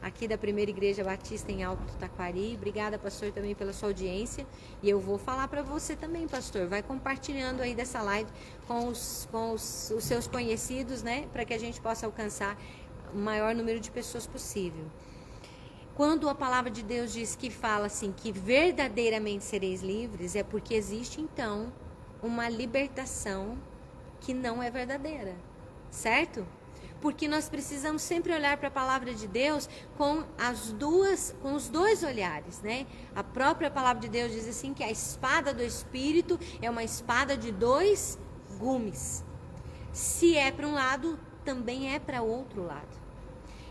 aqui da Primeira Igreja Batista em Alto Taquari. Obrigada, pastor, também pela sua audiência. E eu vou falar para você também, pastor. Vai compartilhando aí dessa live com os seus conhecidos, né? Para que a gente possa alcançar o maior número de pessoas possível. Quando a palavra de Deus diz que fala assim, que verdadeiramente sereis livres, é porque existe então uma libertação que não é verdadeira, certo? Porque nós precisamos sempre olhar para a palavra de Deus com os dois olhares, né? A própria palavra de Deus diz assim que a espada do Espírito é uma espada de dois gumes. Se é para um lado, também é para outro lado.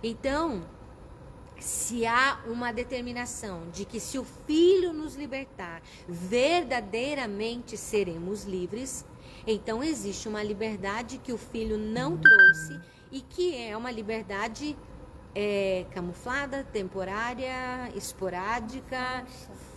Então, se há uma determinação de que se o Filho nos libertar, verdadeiramente seremos livres, então existe uma liberdade que o Filho não trouxe e que é uma liberdade camuflada, temporária, esporádica,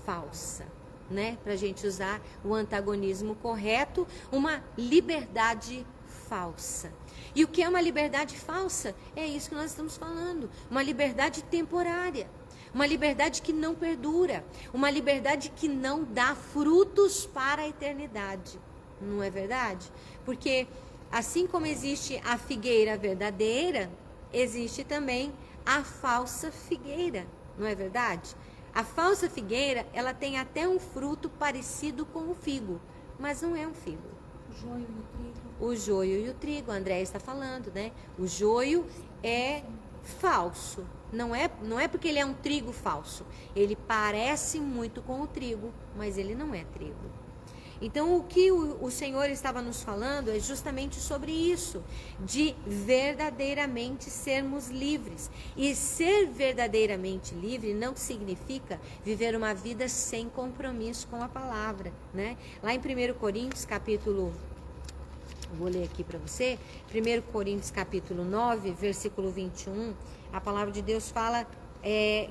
falsa, né? Para a gente usar o antagonismo correto, uma liberdade falsa. E o que é uma liberdade falsa? É isso que nós estamos falando. Uma liberdade temporária. Uma liberdade que não perdura. Uma liberdade que não dá frutos para a eternidade. Não é verdade? Porque assim como existe a figueira verdadeira, existe também a falsa figueira. Não é verdade? A falsa figueira, ela tem até um fruto parecido com o figo, mas não é um figo. O joio e o trigo. O joio e o trigo, a Andréia está falando, né? O joio é falso. Não é porque ele é um trigo falso. Ele parece muito com o trigo, mas ele não é trigo. Então, o que o Senhor estava nos falando é justamente sobre isso, de verdadeiramente sermos livres. E ser verdadeiramente livre não significa viver uma vida sem compromisso com a palavra, né? Lá em 1 Coríntios, capítulo... Vou ler aqui para você. 1 Coríntios, capítulo 9, versículo 21, a palavra de Deus fala...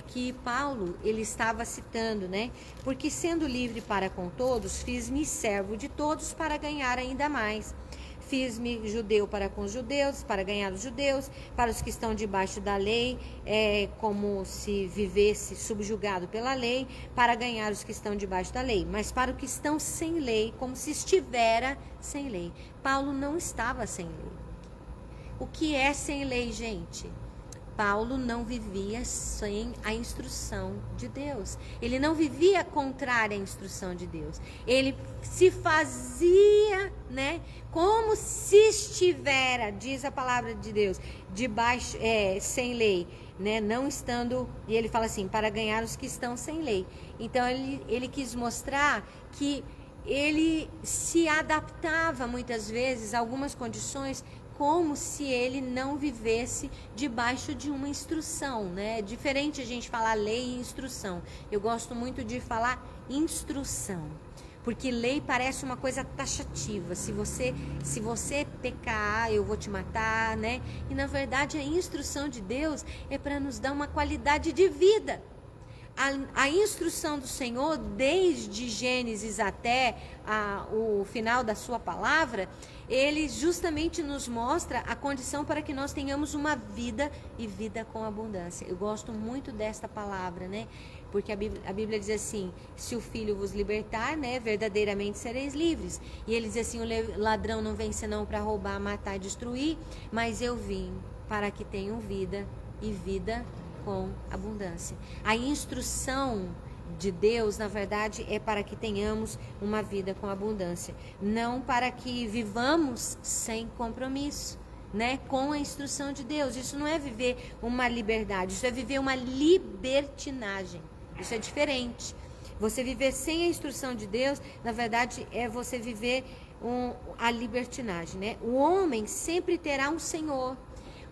que Paulo, ele estava citando, né? Porque sendo livre para com todos, fiz-me servo de todos para ganhar ainda mais. Fiz-me judeu para com os judeus, para ganhar os judeus, para os que estão debaixo da lei, como se vivesse subjugado pela lei, para ganhar os que estão debaixo da lei. Mas para os que estão sem lei, como se estivera sem lei. Paulo não estava sem lei. O que é sem lei, gente? Paulo não vivia sem a instrução de Deus. Ele não vivia contrário à instrução de Deus. Ele se fazia, né, como se estivera, diz a palavra de Deus, debaixo, sem lei, né, não estando, e ele fala assim, para ganhar os que estão sem lei. Então ele quis mostrar que ele se adaptava muitas vezes a algumas condições como se ele não vivesse debaixo de uma instrução, né? É diferente a gente falar lei e instrução. Eu gosto muito de falar instrução, porque lei parece uma coisa taxativa. Se você pecar, eu vou te matar, né? E na verdade a instrução de Deus é para nos dar uma qualidade de vida. A instrução do Senhor, desde Gênesis até o final da sua palavra, ele justamente nos mostra a condição para que nós tenhamos uma vida e vida com abundância. Eu gosto muito desta palavra, né? Porque a Bíblia diz assim, se o Filho vos libertar, né, verdadeiramente sereis livres. E ele diz assim, o ladrão não vem senão para roubar, matar e destruir, mas eu vim para que tenham vida e vida com abundância. A instrução de Deus, na verdade, é para que tenhamos uma vida com abundância, não para que vivamos sem compromisso, né, com a instrução de Deus. Isso não é viver uma liberdade, isso é viver uma libertinagem. Isso é diferente. Você viver sem a instrução de Deus, na verdade, é você viver a libertinagem, né? O homem sempre terá um senhor,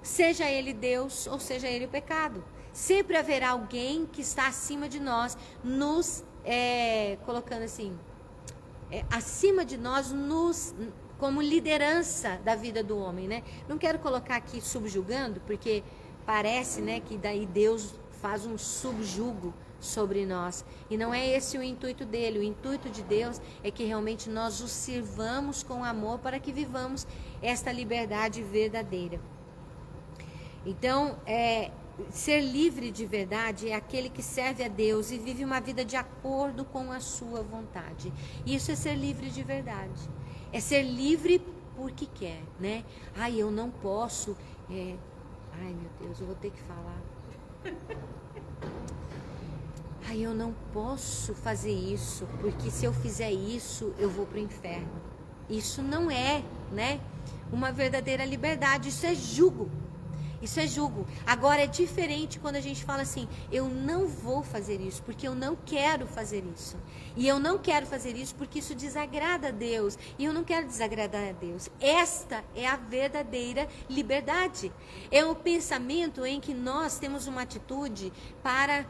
seja ele Deus ou seja ele o pecado. Sempre haverá alguém que está acima de nós, nos colocando assim, acima de nós, como liderança da vida do homem, né? Não quero colocar aqui subjugando, porque parece, né, que daí Deus faz um subjugo sobre nós. E não é esse o intuito dele. O intuito de Deus é que realmente nós o sirvamos com amor para que vivamos esta liberdade verdadeira. Então, ser livre de verdade é aquele que serve a Deus e vive uma vida de acordo com a sua vontade. Isso é ser livre de verdade. É ser livre porque quer, né? Ai, eu não posso. Ai, meu Deus, eu vou ter que falar. Ai, eu não posso fazer isso, porque se eu fizer isso, eu vou para o inferno. Isso não é, né, uma verdadeira liberdade, isso é jugo. Isso é jugo. Agora é diferente quando a gente fala assim, eu não vou fazer isso, porque eu não quero fazer isso. E eu não quero fazer isso porque isso desagrada a Deus. E eu não quero desagradar a Deus. Esta é a verdadeira liberdade. É o pensamento em que nós temos uma atitude para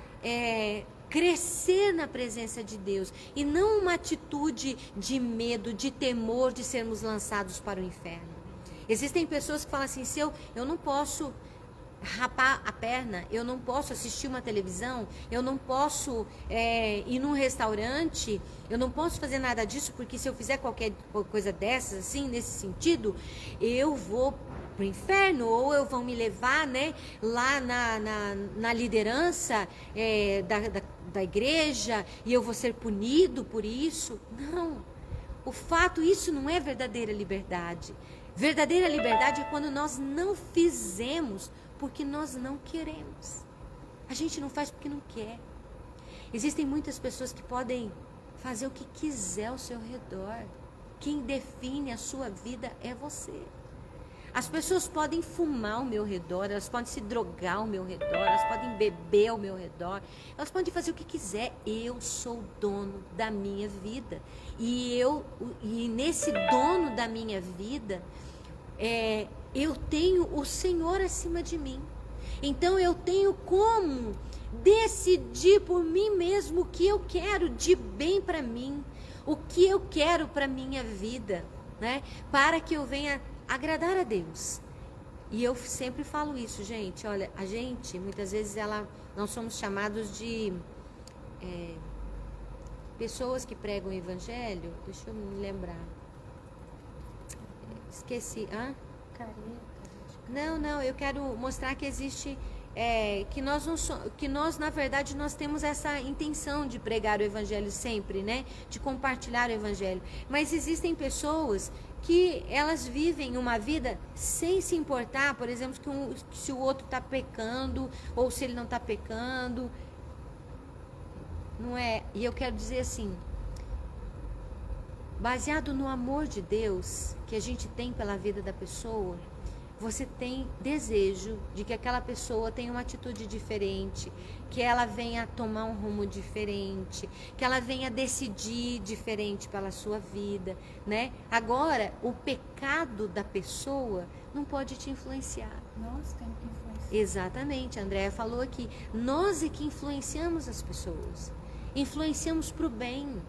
crescer na presença de Deus. E não uma atitude de medo, de temor de sermos lançados para o inferno. Existem pessoas que falam assim, se eu não posso rapar a perna, eu não posso assistir uma televisão, eu não posso ir num restaurante, eu não posso fazer nada disso, porque se eu fizer qualquer coisa dessas, assim, nesse sentido, eu vou pro inferno, ou eu vão me levar, né, lá na liderança da igreja, e eu vou ser punido por isso. Não. Isso não é verdadeira liberdade. Verdadeira liberdade é quando nós não fizemos porque nós não queremos. A gente não faz porque não quer. Existem muitas pessoas que podem fazer o que quiser ao seu redor. Quem define a sua vida é você. As pessoas podem fumar ao meu redor, elas podem se drogar ao meu redor, elas podem beber ao meu redor, elas podem fazer o que quiser. Eu sou o dono da minha vida. E nesse dono da minha vida, eu tenho o Senhor acima de mim. Então eu tenho como decidir por mim mesmo o que eu quero de bem para mim, o que eu quero para minha vida, né? Para que eu venha agradar a Deus. E eu sempre falo isso, gente. Olha, a gente, muitas vezes, nós somos chamados de pessoas que pregam o evangelho. Deixa eu me lembrar. Esqueci. Não, eu quero mostrar que existe, que nós, na verdade, nós temos essa intenção de pregar o evangelho sempre, né? De compartilhar o evangelho. Mas existem pessoas que elas vivem uma vida sem se importar, por exemplo, se o outro está pecando ou se ele não está pecando. Não é? E eu quero dizer assim, baseado no amor de Deus que a gente tem pela vida da pessoa, você tem desejo de que aquela pessoa tenha uma atitude diferente, que ela venha tomar um rumo diferente, que ela venha decidir diferente pela sua vida, né? Agora, o pecado da pessoa não pode te influenciar. Nós temos que influenciar. Exatamente, a Andréia falou aqui. Nós é que influenciamos as pessoas. Influenciamos para o bem,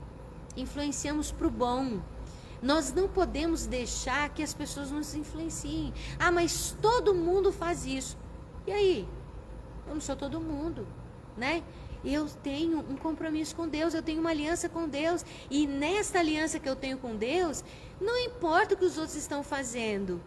influenciamos para o bom. Nós não podemos deixar que as pessoas nos influenciem. Mas todo mundo faz isso. E aí? Eu não sou todo mundo, né? Eu tenho um compromisso com Deus, eu tenho uma aliança com Deus. E nesta aliança que eu tenho com Deus, não importa o que os outros estão fazendo.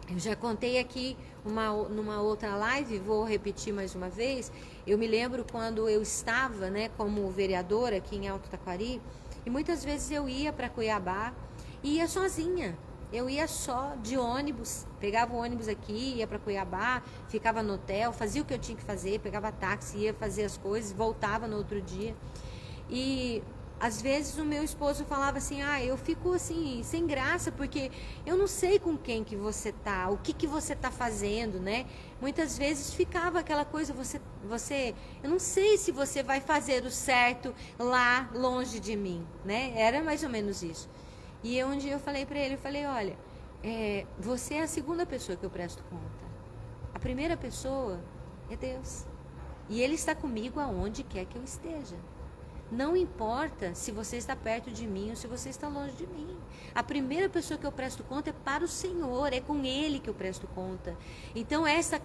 Eu já contei aqui numa outra live, vou repetir mais uma vez. Eu me lembro quando eu estava, né, como vereadora aqui em Alto Taquari, e muitas vezes eu ia para Cuiabá e ia sozinha. Eu ia só de ônibus, pegava o ônibus aqui, ia para Cuiabá, ficava no hotel, fazia o que eu tinha que fazer, pegava táxi, ia fazer as coisas, voltava no outro dia. E às vezes o meu esposo falava assim, eu fico assim, sem graça, porque eu não sei com quem que você tá, o que você tá fazendo, né? Muitas vezes ficava aquela coisa, eu não sei se você vai fazer o certo lá longe de mim, né? Era mais ou menos isso. E um dia eu falei para ele, olha, você é a segunda pessoa que eu presto conta. A primeira pessoa é Deus. E Ele está comigo aonde quer que eu esteja. Não importa se você está perto de mim ou se você está longe de mim. A primeira pessoa que eu presto conta é para o Senhor, é com Ele que eu presto conta. Então, esta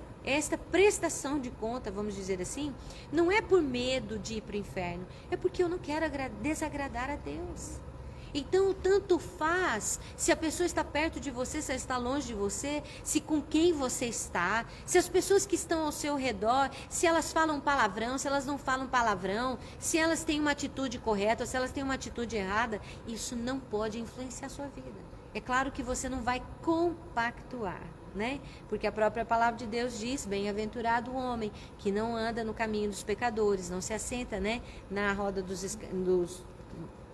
prestação de conta, vamos dizer assim, não é por medo de ir para o inferno, é porque eu não quero desagradar a Deus. Então, tanto faz se a pessoa está perto de você, se ela está longe de você, se com quem você está, se as pessoas que estão ao seu redor, se elas falam palavrão, se elas não falam palavrão, se elas têm uma atitude correta, se elas têm uma atitude errada, isso não pode influenciar a sua vida. É claro que você não vai compactuar, né? Porque a própria palavra de Deus diz: bem-aventurado o homem que não anda no caminho dos pecadores, não se assenta, né, na roda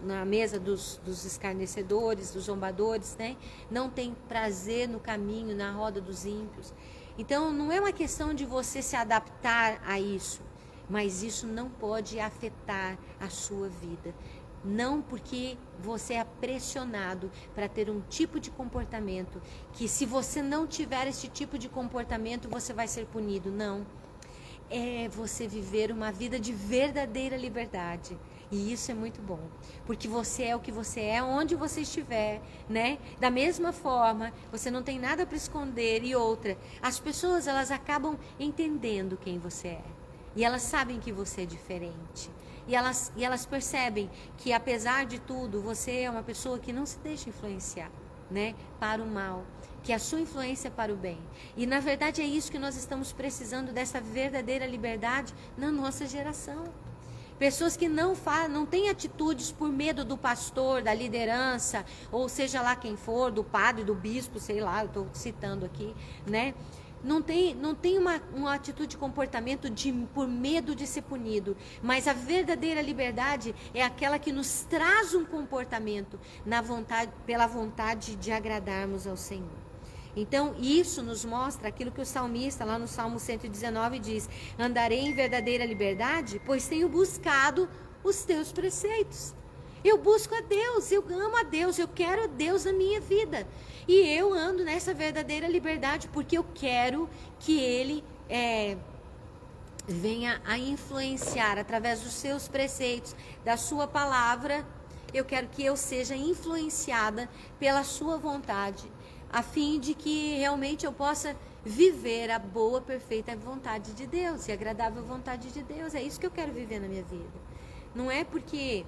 na mesa dos escarnecedores, dos zombadores, né? Não tem prazer no caminho, na roda dos ímpios. Então, não é uma questão de você se adaptar a isso, mas isso não pode afetar a sua vida. Não porque você é pressionado para ter um tipo de comportamento, que se você não tiver esse tipo de comportamento, você vai ser punido. Não. É você viver uma vida de verdadeira liberdade. E isso é muito bom, porque você é o que você é, onde você estiver, né? Da mesma forma, você não tem nada para esconder. E outra, as pessoas, elas acabam entendendo quem você é. E elas sabem que você é diferente. E elas percebem que, apesar de tudo, você é uma pessoa que não se deixa influenciar, né? Para o mal. Que a sua influência é para o bem. E, na verdade, é isso que nós estamos precisando, dessa verdadeira liberdade na nossa geração. Pessoas que não têm atitudes por medo do pastor, da liderança, ou seja lá quem for, do padre, do bispo, sei lá, eu estou citando aqui, né? Não tem uma atitude de comportamento por medo de ser punido. Mas a verdadeira liberdade é aquela que nos traz um comportamento pela vontade de agradarmos ao Senhor. Então, isso nos mostra aquilo que o salmista, lá no Salmo 119, diz: andarei em verdadeira liberdade, pois tenho buscado os teus preceitos. Eu busco a Deus, eu amo a Deus, eu quero a Deus na minha vida. E eu ando nessa verdadeira liberdade, porque eu quero que Ele venha a influenciar através dos seus preceitos, da sua palavra. Eu quero que eu seja influenciada pela sua vontade, a fim de que realmente eu possa viver a boa, perfeita vontade de Deus e agradável vontade de Deus. É isso que eu quero viver na minha vida. Não é porque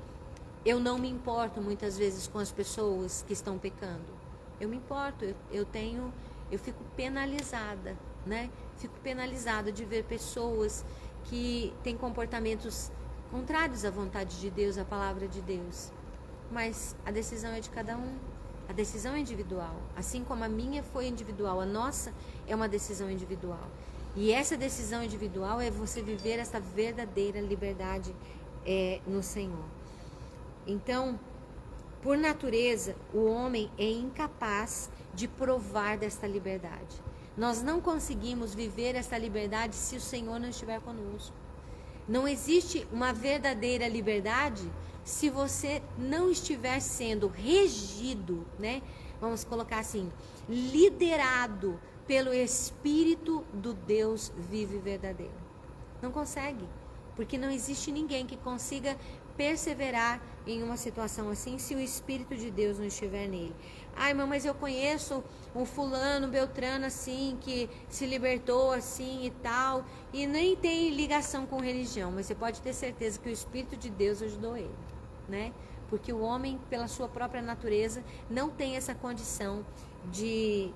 eu não me importo muitas vezes com as pessoas que estão pecando. Eu me importo, eu fico penalizada, né? Fico penalizada de ver pessoas que têm comportamentos contrários à vontade de Deus, à palavra de Deus. Mas a decisão é de cada um. A decisão é individual. Assim como a minha foi individual, a nossa é uma decisão individual. E essa decisão individual é você viver essa verdadeira liberdade no Senhor. Então, por natureza, o homem é incapaz de provar desta liberdade. Nós não conseguimos viver essa liberdade se o Senhor não estiver conosco. Não existe uma verdadeira liberdade se você não estiver sendo regido, né? Vamos colocar assim, liderado pelo Espírito do Deus vivo e verdadeiro. Não consegue, porque não existe ninguém que consiga perseverar em uma situação assim se o Espírito de Deus não estiver nele. Ai, irmã, mas eu conheço um fulano, beltrano assim, que se libertou assim e tal, e nem tem ligação com religião, mas você pode ter certeza que o Espírito de Deus ajudou ele, né? Porque o homem, pela sua própria natureza, não tem essa condição de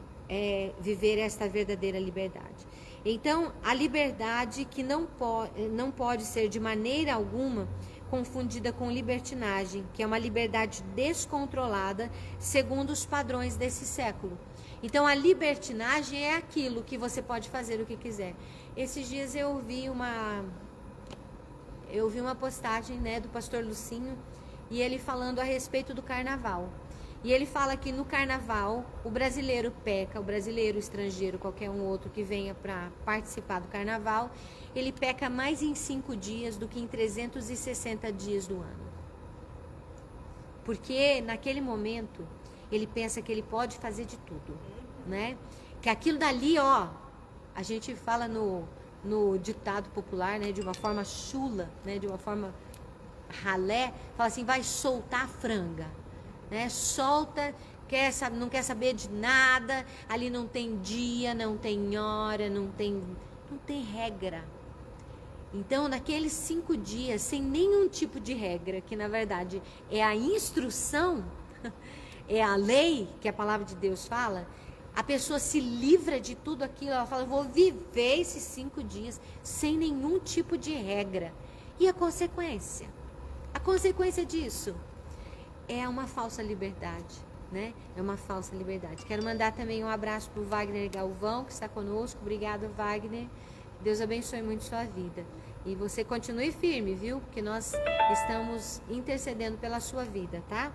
viver esta verdadeira liberdade. Então, a liberdade que não pode ser de maneira alguma confundida com libertinagem, que é uma liberdade descontrolada segundo os padrões desse século. Então, a libertinagem é aquilo que você pode fazer o que quiser. Esses dias eu vi uma postagem, né, do pastor Lucinho, e ele falando a respeito do carnaval. E ele fala que no carnaval o brasileiro peca, o brasileiro, o estrangeiro, qualquer um outro que venha para participar do carnaval, ele peca mais em 5 dias do que em 360 dias do ano. Porque naquele momento ele pensa que ele pode fazer de tudo, né? Que aquilo dali, ó, a gente fala no ditado popular, né, de uma forma chula, né, de uma forma ralé, fala assim, vai soltar a franga, né? Solta, não quer saber de nada, ali não tem dia, não tem hora, não tem regra. Então, naqueles 5 dias, sem nenhum tipo de regra, que na verdade é a instrução, é a lei, que a palavra de Deus fala, a pessoa se livra de tudo aquilo, ela fala, eu vou viver esses 5 dias sem nenhum tipo de regra. E a consequência? A consequência disso é uma falsa liberdade, né? É uma falsa liberdade. Quero mandar também um abraço para o Wagner Galvão, que está conosco. Obrigada, Wagner. Deus abençoe muito sua vida. E você continue firme, viu? Porque nós estamos intercedendo pela sua vida, tá?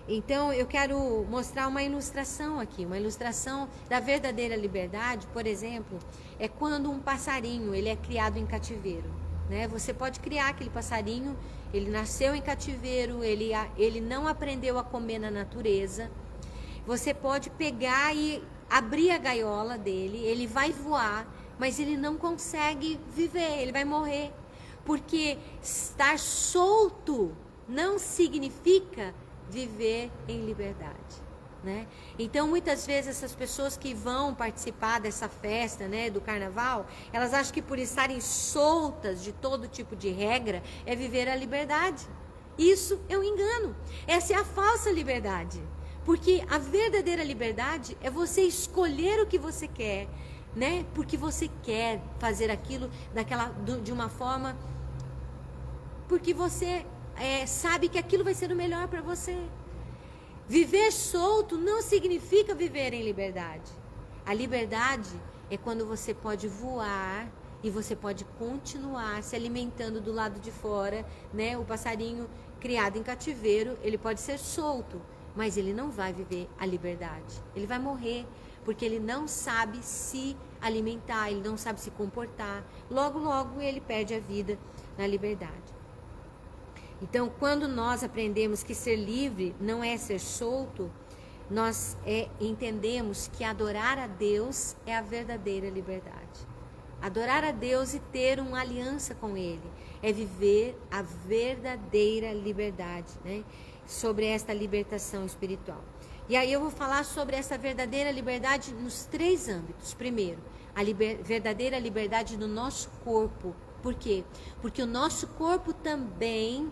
Então, eu quero mostrar uma ilustração aqui. Uma ilustração da verdadeira liberdade, por exemplo, é quando um passarinho, ele é criado em cativeiro, né? Você pode criar aquele passarinho, ele nasceu em cativeiro, ele não aprendeu a comer na natureza. Você pode pegar e abrir a gaiola dele, ele vai voar, mas ele não consegue viver, ele vai morrer. Porque estar solto não significa viver em liberdade, né? Então, muitas vezes, essas pessoas que vão participar dessa festa, né, do carnaval, elas acham que por estarem soltas de todo tipo de regra, é viver a liberdade. Isso é um engano. Essa é a falsa liberdade. Porque a verdadeira liberdade é você escolher o que você quer, né? Porque você quer fazer aquilo de uma forma, porque você sabe que aquilo vai ser o melhor para você. Viver solto não significa viver em liberdade. A liberdade é quando você pode voar e você pode continuar se alimentando do lado de fora, né? O passarinho criado em cativeiro, ele pode ser solto, mas ele não vai viver a liberdade. Ele vai morrer, porque ele não sabe se alimentar, ele não sabe se comportar. Logo, logo ele perde a vida na liberdade. Então, quando nós aprendemos que ser livre não é ser solto, nós entendemos que adorar a Deus é a verdadeira liberdade. Adorar a Deus e ter uma aliança com Ele é viver a verdadeira liberdade, né? Sobre esta libertação espiritual. E aí eu vou falar sobre essa verdadeira liberdade nos 3 âmbitos. Primeiro, a verdadeira liberdade no nosso corpo. Por quê? Porque o nosso corpo também,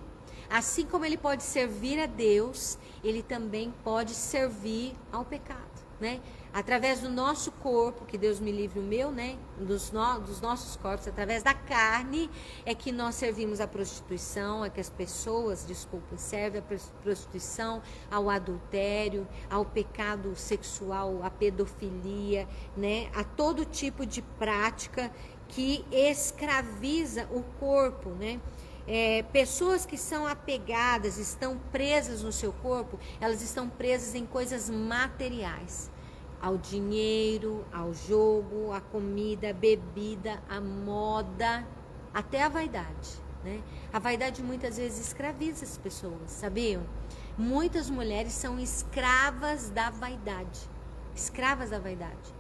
assim como ele pode servir a Deus, ele também pode servir ao pecado, né? Através do nosso corpo, que Deus me livre o meu, né? Dos nossos corpos, através da carne, é que nós servimos à prostituição, é que as pessoas, servem à prostituição, ao adultério, ao pecado sexual, à pedofilia, né? A todo tipo de prática que escraviza o corpo, né? Pessoas que são apegadas, estão presas no seu corpo, elas estão presas em coisas materiais, ao dinheiro, ao jogo, à comida, à bebida, à moda, até à vaidade, né? A vaidade muitas vezes escraviza as pessoas, sabiam? Muitas mulheres são escravas da vaidade, escravas da vaidade.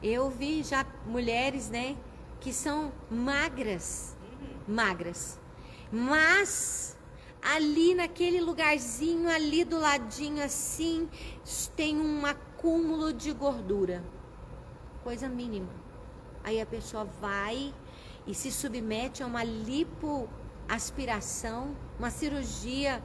Eu vi já mulheres, né, que são magras, mas ali naquele lugarzinho ali do ladinho assim tem um acúmulo de gordura, coisa mínima. Aí a pessoa vai e se submete a uma lipoaspiração, uma cirurgia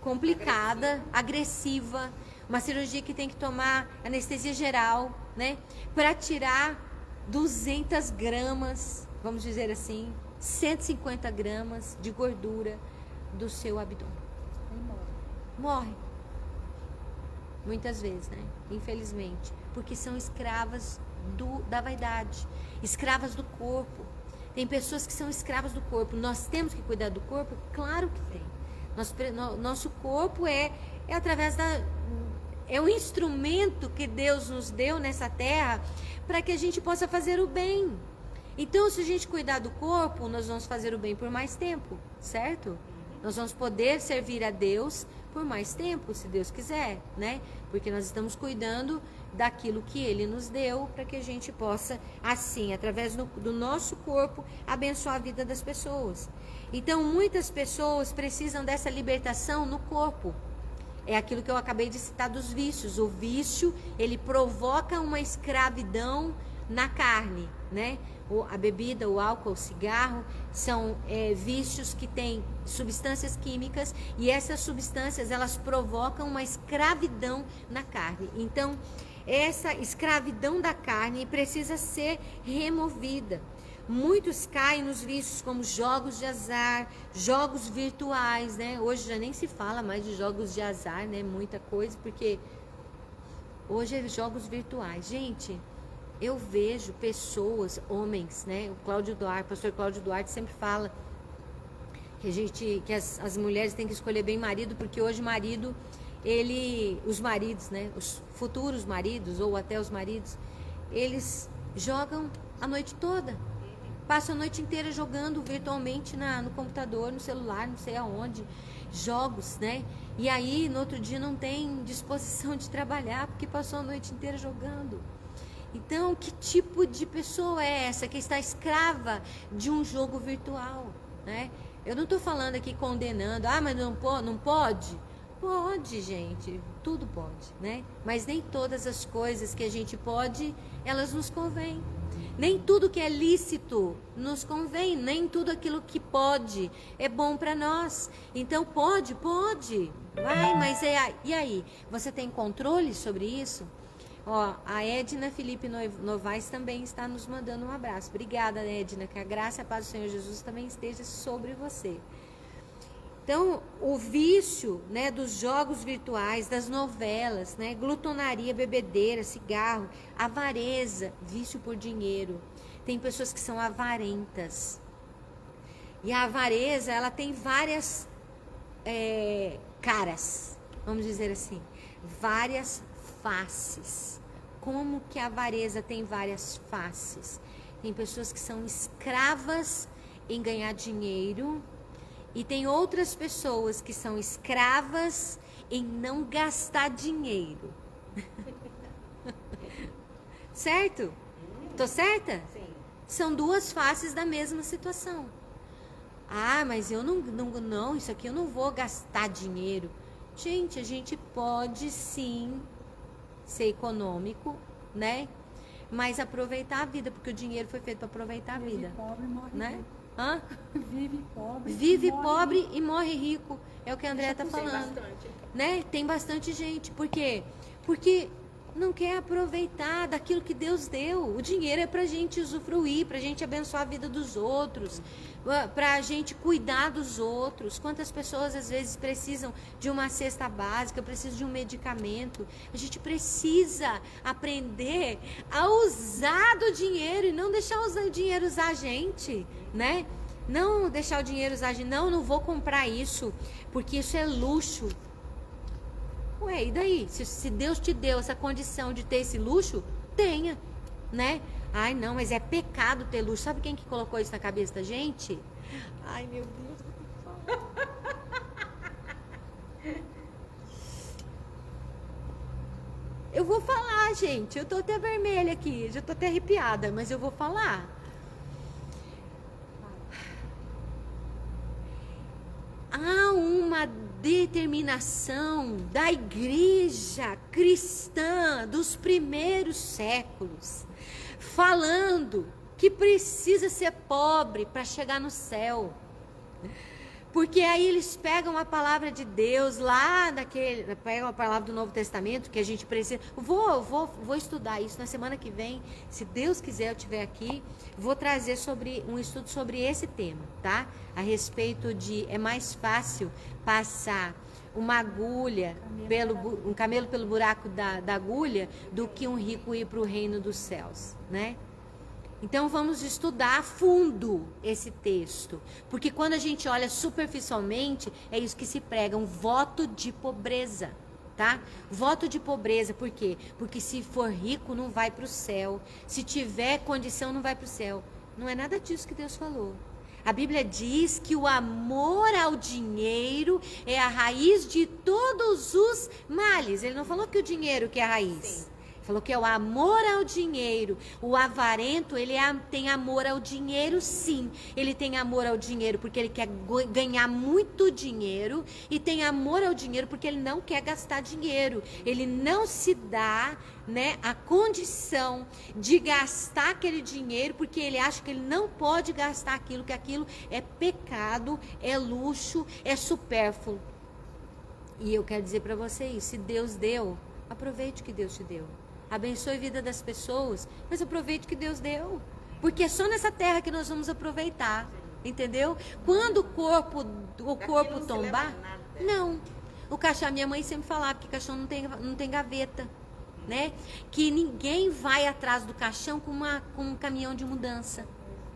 complicada, agressiva, uma cirurgia que tem que tomar anestesia geral, né, para tirar 200 gramas, vamos dizer assim, 150 gramas de gordura do seu abdômen. Morre. Muitas vezes, né? Infelizmente. Porque são escravas da vaidade. Escravas do corpo. Tem pessoas que são escravas do corpo. Nós temos que cuidar do corpo? Claro que tem. Nosso corpo é através é um instrumento que Deus nos deu nessa terra para que a gente possa fazer o bem. Então, se a gente cuidar do corpo, nós vamos fazer o bem por mais tempo, certo? Nós vamos poder servir a Deus por mais tempo, se Deus quiser, né? Porque nós estamos cuidando daquilo que Ele nos deu para que a gente possa, assim, através do nosso corpo, abençoar a vida das pessoas. Então, muitas pessoas precisam dessa libertação no corpo. É aquilo que eu acabei de citar dos vícios. O vício, ele provoca uma escravidão na carne, né? A bebida, o álcool, o cigarro são vícios que têm substâncias químicas, e essas substâncias elas provocam uma escravidão na carne. Então, essa escravidão da carne precisa ser removida. Muitos caem nos vícios como jogos de azar, jogos virtuais, né? Hoje já nem se fala mais de jogos de azar, né? Muita coisa, porque hoje é jogos virtuais. Gente, eu vejo pessoas, homens, né? O pastor Cláudio Duarte sempre fala que as mulheres têm que escolher bem marido, porque hoje marido, os maridos, né? Os futuros maridos ou até os maridos, eles jogam a noite toda. Passam a noite inteira jogando virtualmente no computador, no celular, não sei aonde, jogos, né? E aí, no outro dia, não tem disposição de trabalhar, porque passou a noite inteira jogando. Então, que tipo de pessoa é essa que está escrava de um jogo virtual, né? Eu não estou falando aqui condenando, mas não pode? Pode, gente, tudo pode, né? Mas nem todas as coisas que a gente pode, elas nos convêm. Nem tudo que é lícito nos convém, nem tudo aquilo que pode é bom para nós. Então pode, vai, mas e aí? Você tem controle sobre isso? Ó, a Edna Felipe Novaes também está nos mandando um abraço. Obrigada, Edna, que a graça e a paz do Senhor Jesus também esteja sobre você. Então, o vício, né, dos jogos virtuais, das novelas, né, glutonaria, bebedeira, cigarro, avareza, vício por dinheiro. Tem pessoas que são avarentas. E a avareza, ela tem várias caras, vamos dizer assim, várias faces. Como que a avareza tem várias faces? Tem pessoas que são escravas em ganhar dinheiro, e tem outras pessoas que são escravas em não gastar dinheiro. Certo? Tô certa? Sim. São duas faces da mesma situação. Mas eu não, isso aqui eu não vou gastar dinheiro. Gente, a gente pode sim ser econômico, né? Mas aproveitar a vida, porque o dinheiro foi feito para aproveitar a vida. Vive pobre, morre né? rico. Hã? Vive pobre rico. e morre rico. É o que a André tá falando. Bastante. Né? Tem bastante gente. Por quê? Porque não quer aproveitar daquilo que Deus deu. O dinheiro é pra gente usufruir, pra gente abençoar a vida dos outros, pra gente cuidar dos outros. Quantas pessoas às vezes precisam de uma cesta básica, precisam de um medicamento. A gente precisa aprender a usar do dinheiro e não deixar o dinheiro usar a gente, né? Não deixar o dinheiro usar a gente. Não vou comprar isso, porque isso é luxo. Ué, e daí? Se Deus te deu essa condição de ter esse luxo, tenha, né? Ai, não, mas é pecado ter luxo. Sabe quem que colocou isso na cabeça da gente? Ai, meu Deus, vou ter que falar. Eu vou falar, gente. Eu tô até vermelha aqui, já tô até arrepiada, mas eu vou falar. Há uma determinação da igreja cristã dos primeiros séculos, falando que precisa ser pobre para chegar no céu. Porque aí eles pegam a palavra de Deus lá pegam a palavra do Novo Testamento, que a gente precisa. Vou estudar isso na semana que vem. Se Deus quiser, eu estiver aqui, vou trazer um estudo sobre esse tema, tá? A respeito de é mais fácil passar uma agulha, um camelo pelo buraco da agulha, do que um rico ir para o reino dos céus, né? Então vamos estudar a fundo esse texto, porque quando a gente olha superficialmente, é isso que se prega, um voto de pobreza, tá? Voto de pobreza, por quê? Porque se for rico não vai para o céu, se tiver condição não vai para o céu. Não é nada disso que Deus falou. A Bíblia diz que o amor ao dinheiro é a raiz de todos os males. Ele não falou que o dinheiro que é a raiz. Sim. Falou que é o amor ao dinheiro. O avarento, ele tem amor ao dinheiro, sim. Ele tem amor ao dinheiro porque ele quer ganhar muito dinheiro. E tem amor ao dinheiro porque ele não quer gastar dinheiro. Ele não se dá, né, a condição de gastar aquele dinheiro porque ele acha que ele não pode gastar aquilo, que aquilo é pecado, é luxo, é supérfluo. E eu quero dizer para vocês, se Deus deu, aproveite o que Deus te deu. Abençoe a vida das pessoas, mas aproveite o que Deus deu. Porque é só nessa terra que nós vamos aproveitar, entendeu? Quando o corpo tombar, não. O caixão, minha mãe sempre falava que caixão não tem gaveta, né? Que ninguém vai atrás do caixão com um caminhão de mudança.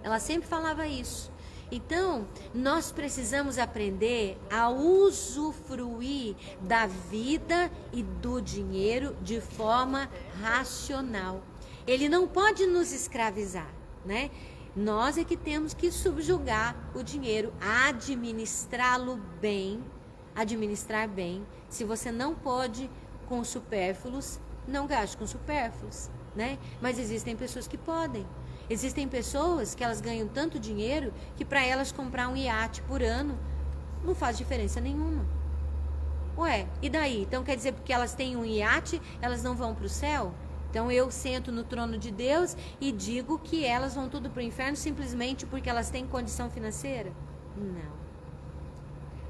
Ela sempre falava isso. Então, nós precisamos aprender a usufruir da vida e do dinheiro de forma racional. Ele não pode nos escravizar, né? Nós é que temos que subjugar o dinheiro, administrá-lo bem, administrar bem. Se você não pode com supérfluos, não gaste com supérfluos, né? Mas existem pessoas que podem. Existem pessoas que elas ganham tanto dinheiro que para elas comprar um iate por ano não faz diferença nenhuma. Ué, e daí? Então quer dizer porque elas têm um iate, elas não vão para o céu? Então eu sento no trono de Deus e digo que elas vão tudo para o inferno simplesmente porque elas têm condição financeira? Não.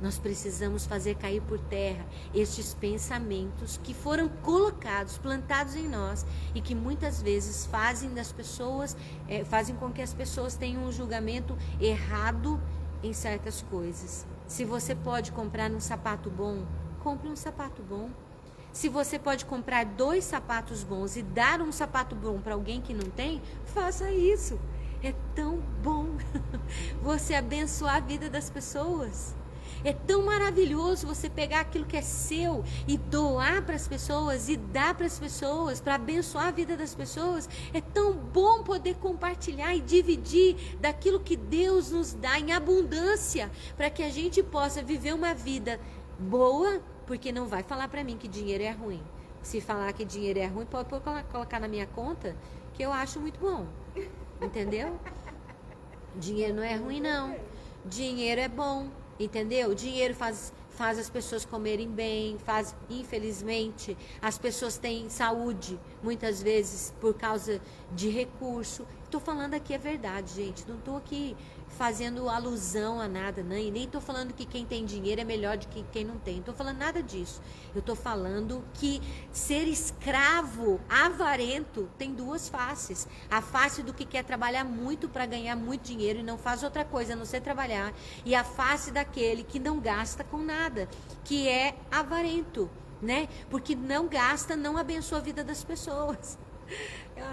Nós precisamos fazer cair por terra estes pensamentos que foram colocados, plantados em nós e que muitas vezes fazem com que as pessoas tenham um julgamento errado em certas coisas. Se você pode comprar um sapato bom, compre um sapato bom. Se você pode comprar 2 sapatos bons e dar um sapato bom para alguém que não tem, faça isso. É tão bom você abençoar a vida das pessoas. É tão maravilhoso você pegar aquilo que é seu e doar para as pessoas e dar para as pessoas, para abençoar a vida das pessoas. É tão bom poder compartilhar e dividir daquilo que Deus nos dá em abundância, para que a gente possa viver uma vida boa, porque não vai falar para mim que dinheiro é ruim. Se falar que dinheiro é ruim, pode colocar na minha conta, que eu acho muito bom. Entendeu? Dinheiro não é ruim, não. Dinheiro é bom. Entendeu? O dinheiro faz as pessoas comerem bem, infelizmente, as pessoas têm saúde, muitas vezes, por causa de recurso. Estou falando aqui a verdade, gente. Não estou aqui fazendo alusão a nada, né? E nem estou falando que quem tem dinheiro é melhor do que quem não tem. Não estou falando nada disso. Eu estou falando que ser escravo, avarento, tem 2 faces. A face do que quer trabalhar muito para ganhar muito dinheiro e não faz outra coisa a não ser trabalhar. E a face daquele que não gasta com nada, que é avarento, né? Porque não gasta, não abençoa a vida das pessoas.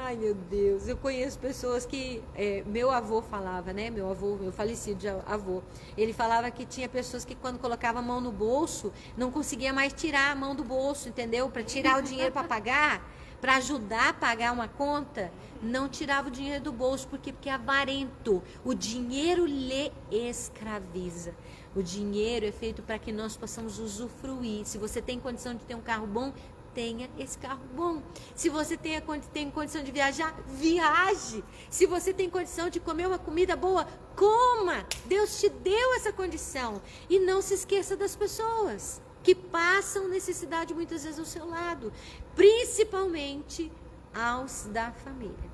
Ai, meu Deus, eu conheço pessoas que... meu avô falava, né? Meu falecido avô. Ele falava que tinha pessoas que quando colocava a mão no bolso, não conseguia mais tirar a mão do bolso, entendeu? Para tirar o dinheiro para pagar, para ajudar a pagar uma conta, não tirava o dinheiro do bolso. Por quê? Porque é avarento. O dinheiro lhe escraviza. O dinheiro é feito para que nós possamos usufruir. Se você tem condição de ter um carro bom, tenha esse carro bom. Se você tem condição de viajar, viaje. Se você tem condição de comer uma comida boa, coma. Deus te deu essa condição. E não se esqueça das pessoas que passam necessidade muitas vezes ao seu lado, principalmente aos da família,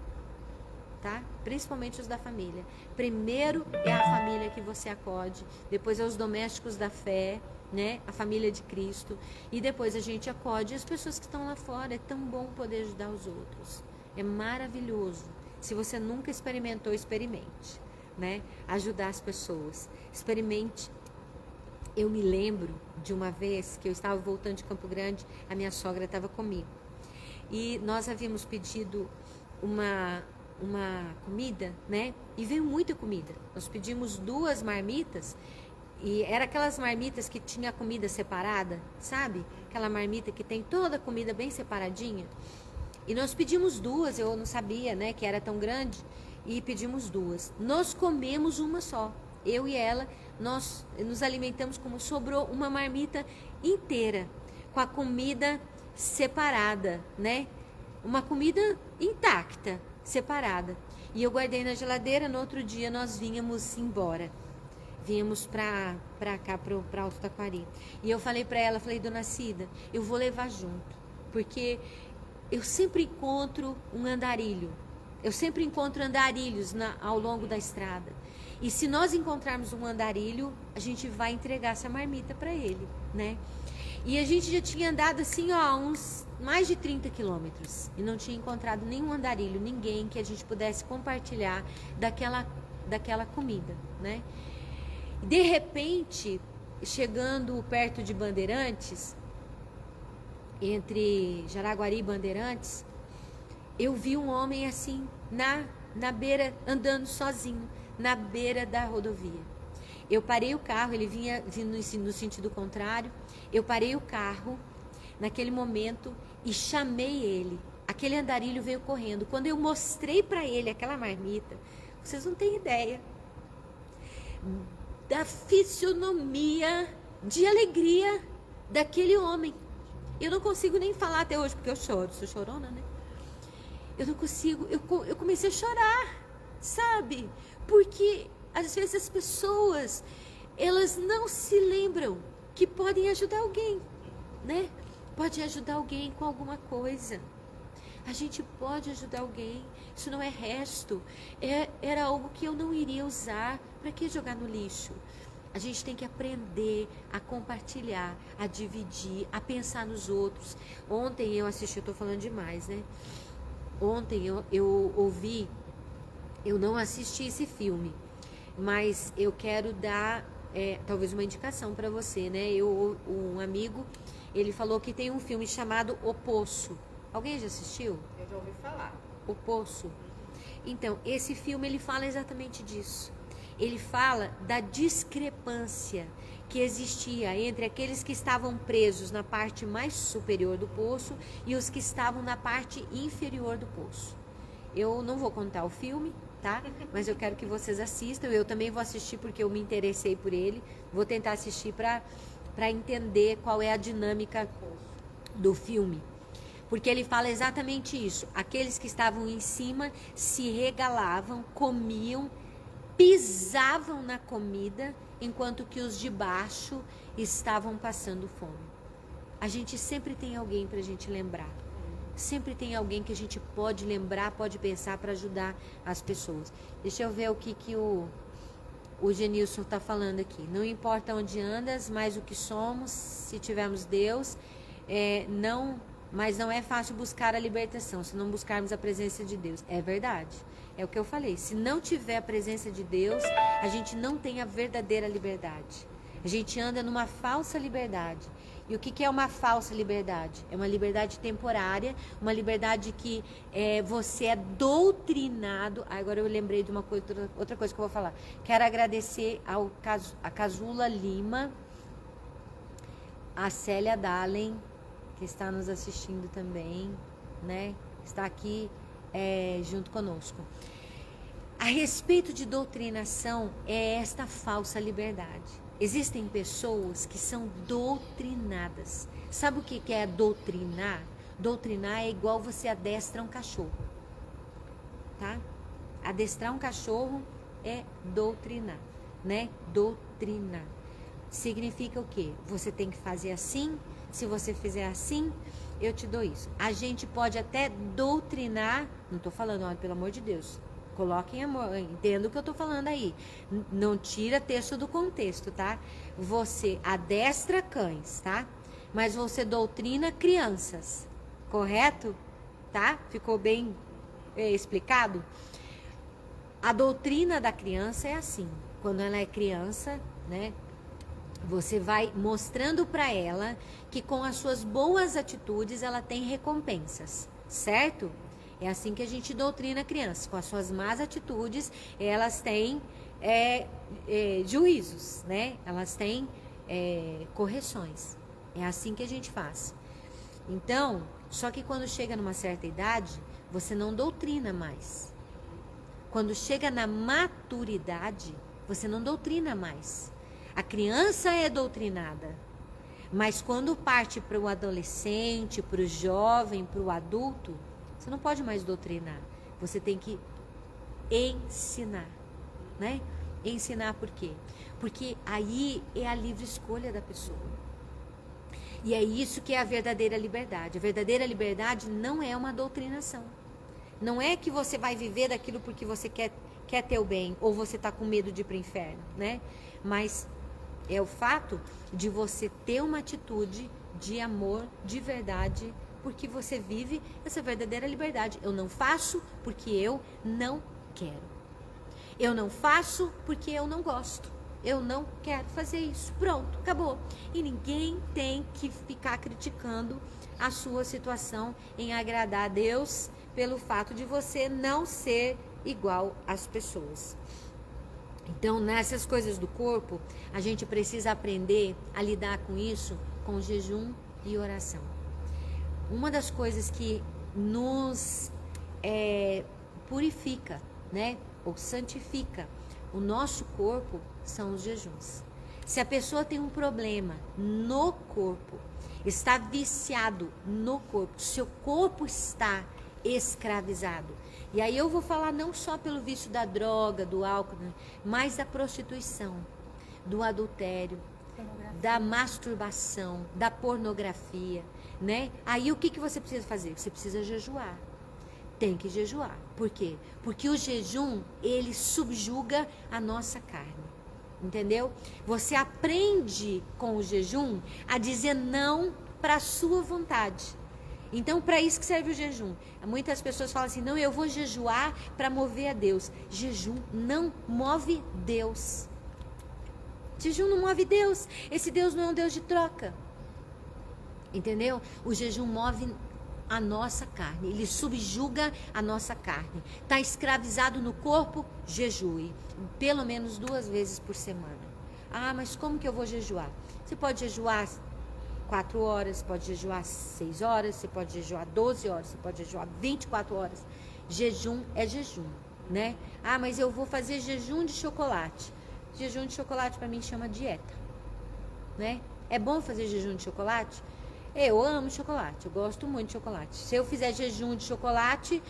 tá? Principalmente os da família. Primeiro é a família que você acode, depois é os domésticos da fé, né? A família de Cristo, e depois a gente acode as pessoas que estão lá fora. É tão bom poder ajudar os outros, é maravilhoso. Se você nunca experimentou, experimente, né? Ajudar as pessoas, experimente. Eu me lembro de uma vez que eu estava voltando de Campo Grande, a minha sogra estava comigo, e nós havíamos pedido uma comida, né? E veio muita comida. Nós pedimos 2 marmitas. E era aquelas marmitas que tinha a comida separada, sabe? Aquela marmita que tem toda a comida bem separadinha. E nós pedimos 2, eu não sabia, né, que era tão grande. E pedimos 2. Nós comemos uma só. Eu e ela, nós nos alimentamos como sobrou uma marmita inteira, com a comida separada, né? uma comida intacta, separada. E eu guardei na geladeira, no outro dia nós vínhamos embora. Vínhamos pra cá, pra Alto Taquari. E eu falei pra ela, falei, dona Cida, eu vou levar junto. Porque eu sempre encontro um andarilho. Eu sempre encontro andarilhos ao longo da estrada. E se nós encontrarmos um andarilho, a gente vai entregar essa marmita para ele, né? E a gente já tinha andado assim, ó, uns mais de 30 quilômetros. E não tinha encontrado nenhum andarilho, ninguém que a gente pudesse compartilhar daquela comida, né? De repente, chegando perto de Bandeirantes, entre Jaraguari e Bandeirantes, eu vi um homem assim, na beira, andando sozinho, na beira da rodovia. Eu parei o carro, ele vinha no sentido contrário, eu parei o carro naquele momento e chamei ele. Aquele andarilho veio correndo. Quando eu mostrei para ele aquela marmita, vocês não têm ideia da fisionomia de alegria daquele homem. Eu não consigo nem falar até hoje, porque eu choro, sou chorona, né? Eu não consigo, eu comecei a chorar, sabe? Porque às vezes as pessoas, elas não se lembram que podem ajudar alguém, né? Pode ajudar alguém com alguma coisa. A gente pode ajudar alguém. Isso não é resto. Era algo que eu não iria usar. Para que jogar no lixo? A gente tem que aprender a compartilhar, a dividir, a pensar nos outros. Ontem eu assisti, eu estou falando demais, né? Ontem eu ouvi, eu não assisti esse filme, mas eu quero dar talvez uma indicação para você, né? Um amigo, ele falou que tem um filme chamado O Poço. Alguém já assistiu? Eu já ouvi falar. O Poço. Então, esse filme ele fala exatamente disso. Ele fala da discrepância que existia entre aqueles que estavam presos na parte mais superior do poço e os que estavam na parte inferior do poço. Eu não vou contar o filme, tá? Mas eu quero que vocês assistam. Eu também vou assistir porque eu me interessei por ele. Vou tentar assistir para entender qual é a dinâmica do filme. Porque ele fala exatamente isso. Aqueles que estavam em cima se regalavam, comiam, pisavam na comida, enquanto que os de baixo estavam passando fome. A gente sempre tem alguém para a gente lembrar. Sempre tem alguém que a gente pode lembrar, pode pensar para ajudar as pessoas. Deixa eu ver o que o Genilson está falando aqui. Não importa onde andas, mas o que somos, se tivermos Deus, mas não é fácil buscar a libertação, se não buscarmos a presença de Deus. É verdade. É o que eu falei. Se não tiver a presença de Deus, a gente não tem a verdadeira liberdade. A gente anda numa falsa liberdade. E o que é uma falsa liberdade? É uma liberdade temporária, uma liberdade que você é doutrinado. Agora eu lembrei de uma coisa, outra coisa que eu vou falar. Quero agradecer a Casula Lima, a Célia Dalen, que está nos assistindo também, né? Está aqui junto conosco. A respeito de doutrinação, é esta falsa liberdade. Existem pessoas que são doutrinadas. Sabe o que é doutrinar? Doutrinar é igual você adestra um cachorro, tá? Adestrar um cachorro é doutrinar, né? Doutrinar. Significa o quê? Você tem que fazer assim, se você fizer assim, eu te dou isso. A gente pode até doutrinar, não estou falando, olha, pelo amor de Deus, coloquem amor, entenda o que eu estou falando aí. Não tira texto do contexto, tá? Você adestra cães, tá? Mas você doutrina crianças, correto? Tá? Ficou bem explicado? A doutrina da criança é assim, quando ela é criança, né? Você vai mostrando para ela que com as suas boas atitudes ela tem recompensas, certo? É assim que a gente doutrina a criança. Com as suas más atitudes, elas têm juízos, né? Elas têm correções. É assim que a gente faz. Então, só que quando chega numa certa idade, você não doutrina mais. Quando chega na maturidade, você não doutrina mais. A criança é doutrinada, mas quando parte para o adolescente, para o jovem, para o adulto, Você não pode mais doutrinar. Você tem que ensinar, né? Ensinar por quê? Porque aí é a livre escolha da pessoa. E é isso que é a verdadeira liberdade. A verdadeira liberdade não é uma doutrinação. Não é que você vai viver daquilo porque você quer ter o bem, ou você está com medo de ir para o inferno, né? Mas é o fato de você ter uma atitude de amor, de verdade, porque você vive essa verdadeira liberdade. Eu não faço porque eu não quero. Eu não faço porque eu não gosto. Eu não quero fazer isso. Pronto, acabou. E ninguém tem que ficar criticando a sua situação em agradar a Deus pelo fato de você não ser igual às pessoas. Então, nessas coisas do corpo, a gente precisa aprender a lidar com isso com jejum e oração. Uma das coisas que nos purifica, né, ou santifica o nosso corpo são os jejuns. Se a pessoa tem um problema no corpo, está viciado no corpo, seu corpo está escravizado. E aí eu vou falar não só pelo vício da droga, do álcool, mas da prostituição, do adultério, da masturbação, da pornografia, né? Aí o que você precisa fazer? Você precisa jejuar. Tem que jejuar. Por quê? Porque o jejum, ele subjuga a nossa carne. Entendeu? Você aprende com o jejum a dizer não para a sua vontade. Então, para isso que serve o jejum. Muitas pessoas falam assim, não, eu vou jejuar para mover a Deus. Jejum não move Deus. Jejum não move Deus. Esse Deus não é um Deus de troca. Entendeu? O jejum move a nossa carne. Ele subjuga a nossa carne. Está escravizado no corpo? Jejue. Pelo menos 2 vezes por semana. Ah, mas como que eu vou jejuar? Você pode jejuar 4 horas, pode jejuar 6 horas, você pode jejuar 12 horas, você pode jejuar 24 horas. Jejum é jejum, né? Ah, mas eu vou fazer jejum de chocolate. Jejum de chocolate para mim chama dieta, né? É bom fazer jejum de chocolate? Eu amo chocolate, eu gosto muito de chocolate. Se eu fizer jejum de chocolate,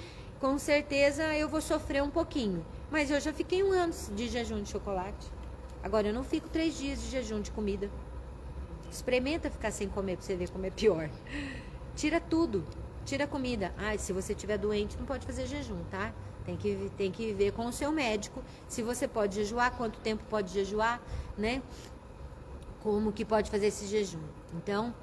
com certeza eu vou sofrer um pouquinho. Mas eu já fiquei 1 ano de jejum de chocolate. Agora eu não fico 3 dias de jejum de comida. Experimenta ficar sem comer pra você ver como é pior. Tira tudo. Tira a comida. Ah, se você estiver doente, não pode fazer jejum, tá? Tem que ver com o seu médico se você pode jejuar, quanto tempo pode jejuar, né? Como que pode fazer esse jejum. Então,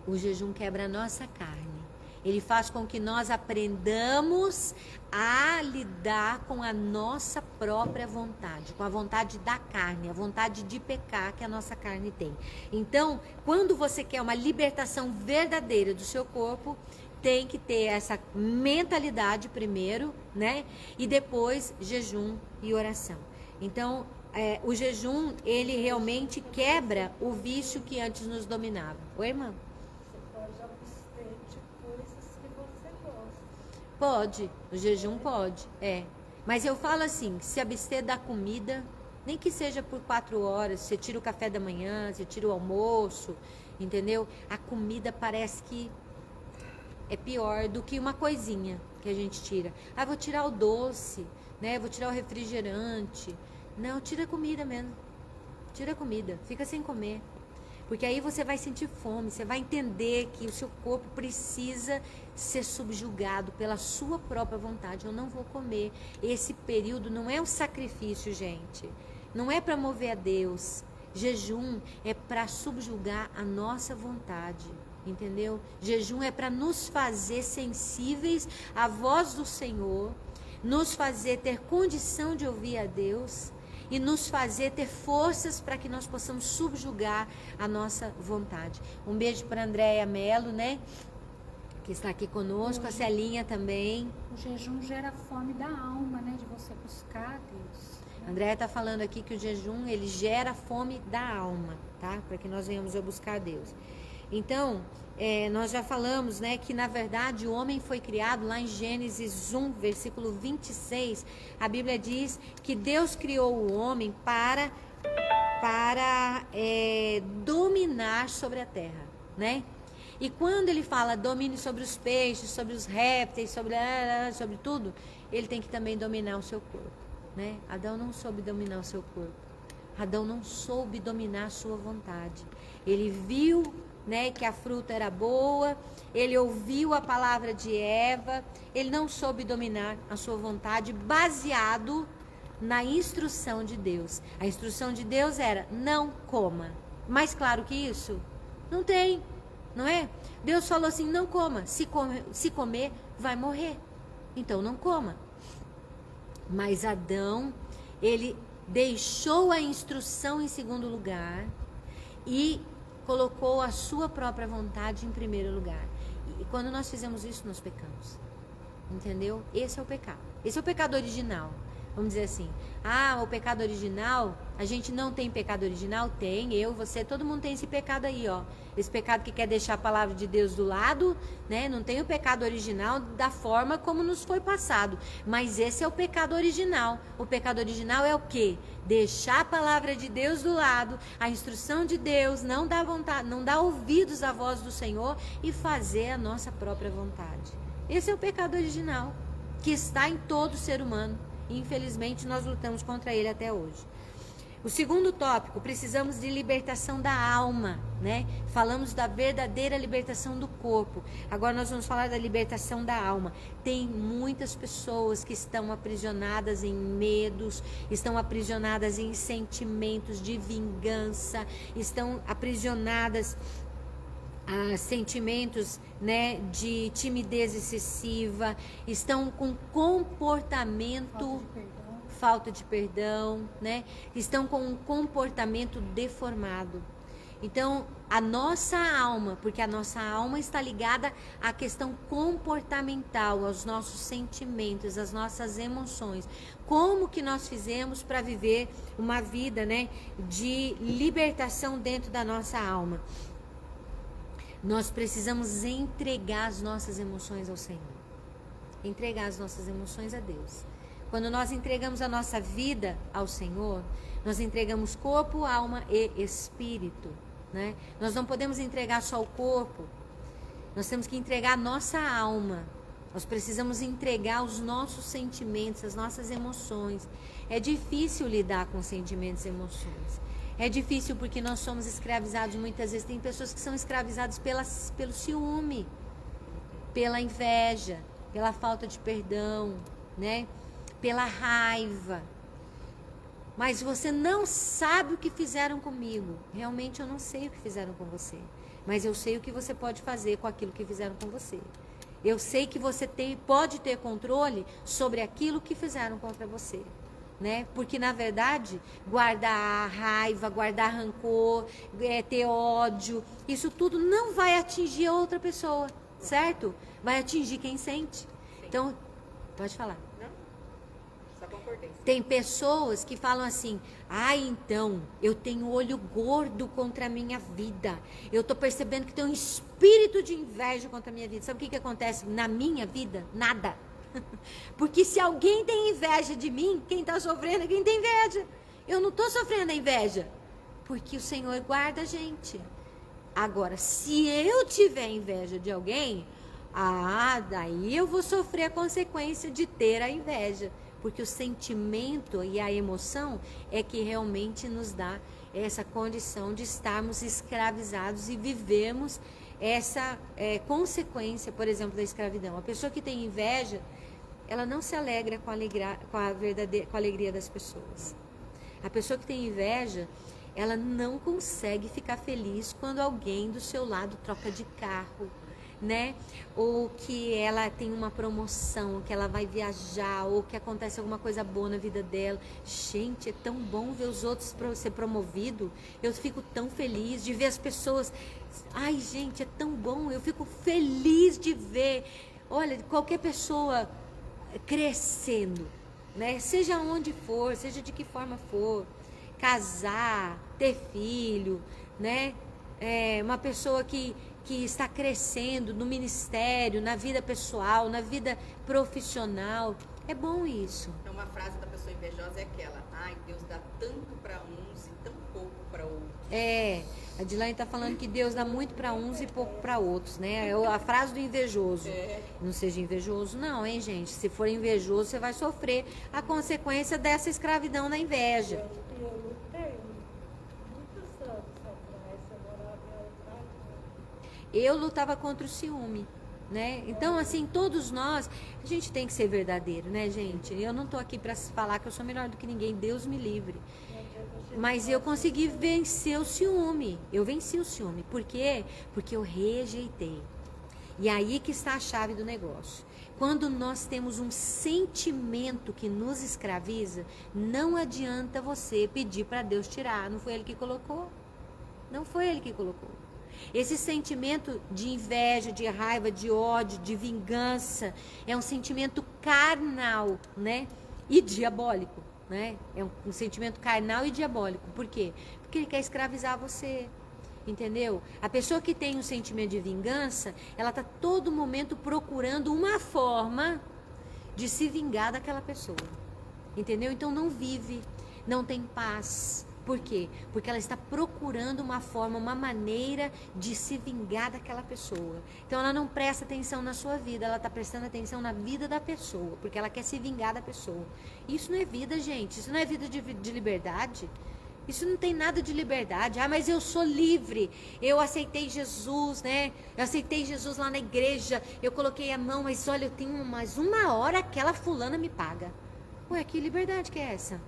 o jejum quebra a nossa carne. Ele faz com que nós aprendamos a lidar com a nossa própria vontade, com a vontade da carne, a vontade de pecar que a nossa carne tem. Então, quando você quer uma libertação verdadeira do seu corpo, tem que ter essa mentalidade primeiro, né? E depois jejum e oração. Então, o jejum, ele realmente quebra o vício que antes nos dominava. Oi, irmã? Pode, o jejum pode, Mas eu falo assim, se abster da comida, nem que seja por 4 horas, você tira o café da manhã, você tira o almoço, entendeu? A comida parece que é pior do que uma coisinha que a gente tira. Ah, vou tirar o doce, né? Vou tirar o refrigerante. Não, tira a comida mesmo. Tira a comida, fica sem comer. Porque aí você vai sentir fome, você vai entender que o seu corpo precisa ser subjugado pela sua própria vontade. Eu não vou comer. Esse período não é um sacrifício, gente. Não é para mover a Deus. Jejum é para subjugar a nossa vontade, entendeu? Jejum é para nos fazer sensíveis à voz do Senhor, nos fazer ter condição de ouvir a Deus e nos fazer ter forças para que nós possamos subjugar a nossa vontade. Um beijo para a Andréia Mello, né? Que está aqui conosco, a Celinha também. O jejum gera fome da alma, né? De você buscar Deus. A Andréia está falando aqui que o jejum, ele gera fome da alma, tá? Para que nós venhamos a buscar Deus. Então, nós já falamos, né, que na verdade o homem foi criado lá em Gênesis 1, versículo 26. A Bíblia diz que Deus criou o homem para dominar sobre a terra, né? E quando ele fala domine sobre os peixes, sobre os répteis, sobre tudo, ele tem que também dominar o seu corpo, né? Adão não soube dominar o seu corpo. Adão não soube dominar a sua vontade. Ele viu, né, que a fruta era boa, ele ouviu a palavra de Eva, ele não soube dominar a sua vontade baseado na instrução de Deus. A instrução de Deus era não coma. Mais claro que isso? Não tem, não é? Deus falou assim, não coma. Se comer, vai morrer. Então não coma. Mas Adão, ele deixou a instrução em segundo lugar e colocou a sua própria vontade em primeiro lugar. E quando nós fizemos isso, nós pecamos. Entendeu? Esse é o pecado. Esse é o pecado original. Vamos dizer assim, o pecado original, a gente não tem pecado original? Tem, eu, você, todo mundo tem esse pecado aí, ó. Esse pecado que quer deixar a palavra de Deus do lado, né? Não tem o pecado original da forma como nos foi passado. Mas esse é o pecado original. O pecado original é o quê? Deixar a palavra de Deus do lado, a instrução de Deus, não dar vontade, não dar ouvidos à voz do Senhor e fazer a nossa própria vontade. Esse é o pecado original, que está em todo ser humano. Infelizmente, nós lutamos contra ele até hoje. O segundo tópico, precisamos de libertação da alma, né? Falamos da verdadeira libertação do corpo. Agora nós vamos falar da libertação da alma. Tem muitas pessoas que estão aprisionadas em medos, estão aprisionadas em sentimentos de vingança, estão aprisionadas a sentimentos, né, de timidez excessiva, estão com comportamento, falta de perdão, né, estão com um comportamento deformado. Então, a nossa alma, porque a nossa alma está ligada à questão comportamental, aos nossos sentimentos, às nossas emoções. Como que nós fizemos para viver uma vida, né, de libertação dentro da nossa alma? Nós precisamos entregar as nossas emoções ao Senhor. Entregar as nossas emoções a Deus. Quando nós entregamos a nossa vida ao Senhor, nós entregamos corpo, alma e espírito, né? Nós não podemos entregar só o corpo. Nós temos que entregar a nossa alma. Nós precisamos entregar os nossos sentimentos, as nossas emoções. É difícil lidar com sentimentos e emoções. É difícil porque nós somos escravizados muitas vezes. Tem pessoas que são escravizadas pelo ciúme, pela inveja, pela falta de perdão, né? Pela raiva. Mas você não sabe o que fizeram comigo. Realmente eu não sei o que fizeram com você. Mas eu sei o que você pode fazer com aquilo que fizeram com você. Eu sei que você pode ter controle sobre aquilo que fizeram contra você. Né? Porque na verdade guardar raiva, guardar rancor, ter ódio, isso tudo não vai atingir a outra pessoa, certo? Vai atingir quem sente. Sim. Então, pode falar. Não, só concordei. Tem pessoas que falam assim, então, eu tenho olho gordo contra a minha vida, eu tô percebendo que tem um espírito de inveja contra a minha vida. Sabe o que acontece na minha vida? Nada. Porque se alguém tem inveja de mim, quem está sofrendo é quem tem inveja. Eu não estou sofrendo a inveja, porque o Senhor guarda a gente. Agora, se eu tiver inveja de alguém, daí eu vou sofrer a consequência de ter a inveja. Porque o sentimento e a emoção é que realmente nos dá essa condição de estarmos escravizados e vivermos essa consequência, por exemplo, da escravidão. A pessoa que tem inveja, ela não se alegra com a alegria das pessoas. A pessoa que tem inveja, ela não consegue ficar feliz quando alguém do seu lado troca de carro, né? Ou que ela tem uma promoção, que ela vai viajar, ou que acontece alguma coisa boa na vida dela. Gente, é tão bom ver os outros ser promovido. Eu fico tão feliz de ver as pessoas. Ai, gente, é tão bom. Eu fico feliz de ver, olha, qualquer pessoa crescendo, né? Seja onde for, seja de que forma for, casar, ter filho, né? Uma pessoa que está crescendo no ministério, na vida pessoal, na vida profissional. É bom isso. Então, uma frase da pessoa invejosa é aquela: Deus dá tanto para uns e tão pouco para outros. A Dilane está falando que Deus dá muito para uns e pouco para outros, né? É a frase do invejoso. Não seja invejoso, não, hein, gente? Se for invejoso, você vai sofrer a consequência dessa escravidão da inveja. Eu lutei muitos anos atrás, eu morava em outra rua. Eu lutava contra o ciúme, né? Então, assim, todos nós, a gente tem que ser verdadeiro, né, gente? Eu não tô aqui para falar que eu sou melhor do que ninguém, Deus me livre. Mas eu consegui vencer o ciúme. Eu venci o ciúme. Por quê? Porque eu rejeitei. E aí que está a chave do negócio. Quando nós temos um sentimento que nos escraviza, não adianta você pedir para Deus tirar. Não foi Ele que colocou. Não foi Ele que colocou. Esse sentimento de inveja, de raiva, de ódio, de vingança, é um sentimento carnal, né? E diabólico, né? É um sentimento carnal e diabólico. Por quê? Porque ele quer escravizar você. Entendeu? A pessoa que tem um sentimento de vingança, ela está todo momento procurando uma forma de se vingar daquela pessoa. Entendeu? Então não vive, não tem paz. Por quê? Porque ela está procurando uma forma, uma maneira de se vingar daquela pessoa. Então ela não presta atenção na sua vida, ela está prestando atenção na vida da pessoa, porque ela quer se vingar da pessoa. Isso não é vida, gente. Isso não é vida de liberdade. Isso não tem nada de liberdade. Ah, mas eu sou livre. Eu aceitei Jesus, né? Eu aceitei Jesus lá na igreja. Eu coloquei a mão, mas olha, eu tenho mais uma hora aquela fulana me paga. Ué, que liberdade que é essa?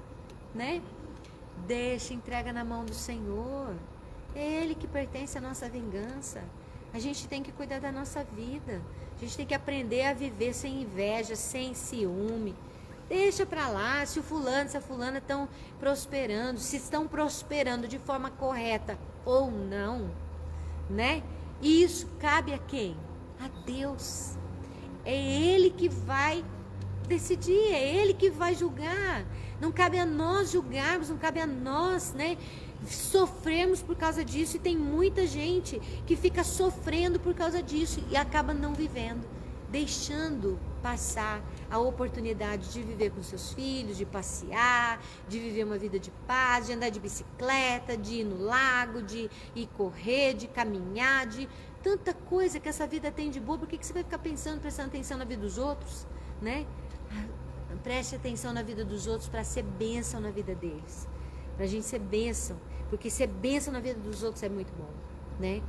Né? Deixa, entrega na mão do Senhor. É Ele que pertence à nossa vingança. A gente tem que cuidar da nossa vida. A gente tem que aprender a viver sem inveja, sem ciúme. Deixa pra lá, se o fulano, se a fulana estão prosperando, se estão prosperando de forma correta ou não, né? E isso cabe a quem? A Deus. É Ele que vai decidir, é Ele que vai julgar. Não cabe a nós julgarmos, não cabe a nós, né, sofrermos por causa disso. E tem muita gente que fica sofrendo por causa disso e acaba não vivendo, deixando passar a oportunidade de viver com seus filhos, de passear, de viver uma vida de paz, de andar de bicicleta, de ir no lago, de ir correr, de caminhar, de tanta coisa que essa vida tem de boa. Por que você vai ficar pensando, prestando atenção na vida dos outros, né? Preste atenção na vida dos outros para ser bênção na vida deles. Para a gente ser bênção. Porque ser bênção na vida dos outros é muito bom, né?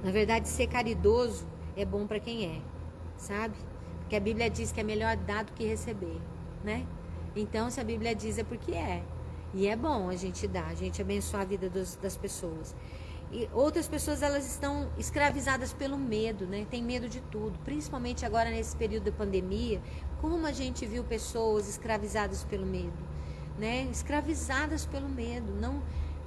Na verdade, ser caridoso é bom para quem é, sabe? Porque a Bíblia diz que é melhor dar do que receber, né? Então, se a Bíblia diz, é porque é. E é bom a gente dar, a gente abençoar a vida das pessoas. E outras pessoas, elas estão escravizadas pelo medo, né? Tem medo de tudo, principalmente agora nesse período da pandemia. Como a gente viu pessoas escravizadas pelo medo, né? Escravizadas pelo medo,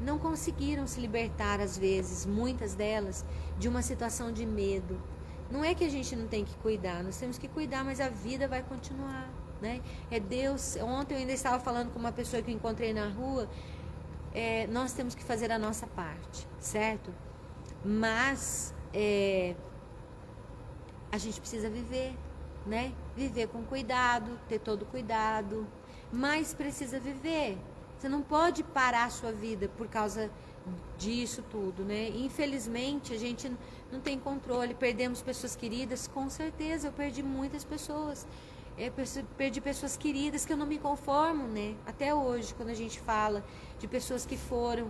não conseguiram se libertar, às vezes, muitas delas, de uma situação de medo. Não é que a gente não tem que cuidar, nós temos que cuidar, mas a vida vai continuar, né? É Deus. Ontem eu ainda estava falando com uma pessoa que eu encontrei na rua. Nós temos que fazer a nossa parte, certo? Mas a gente precisa viver, né? Viver com cuidado, ter todo cuidado, mas precisa viver. Você não pode parar a sua vida por causa disso tudo, né? Infelizmente, a gente não tem controle. Perdemos pessoas queridas, com certeza. Eu perdi muitas pessoas. Perdi pessoas queridas que eu não me conformo, né? Até hoje, quando a gente fala de pessoas que foram,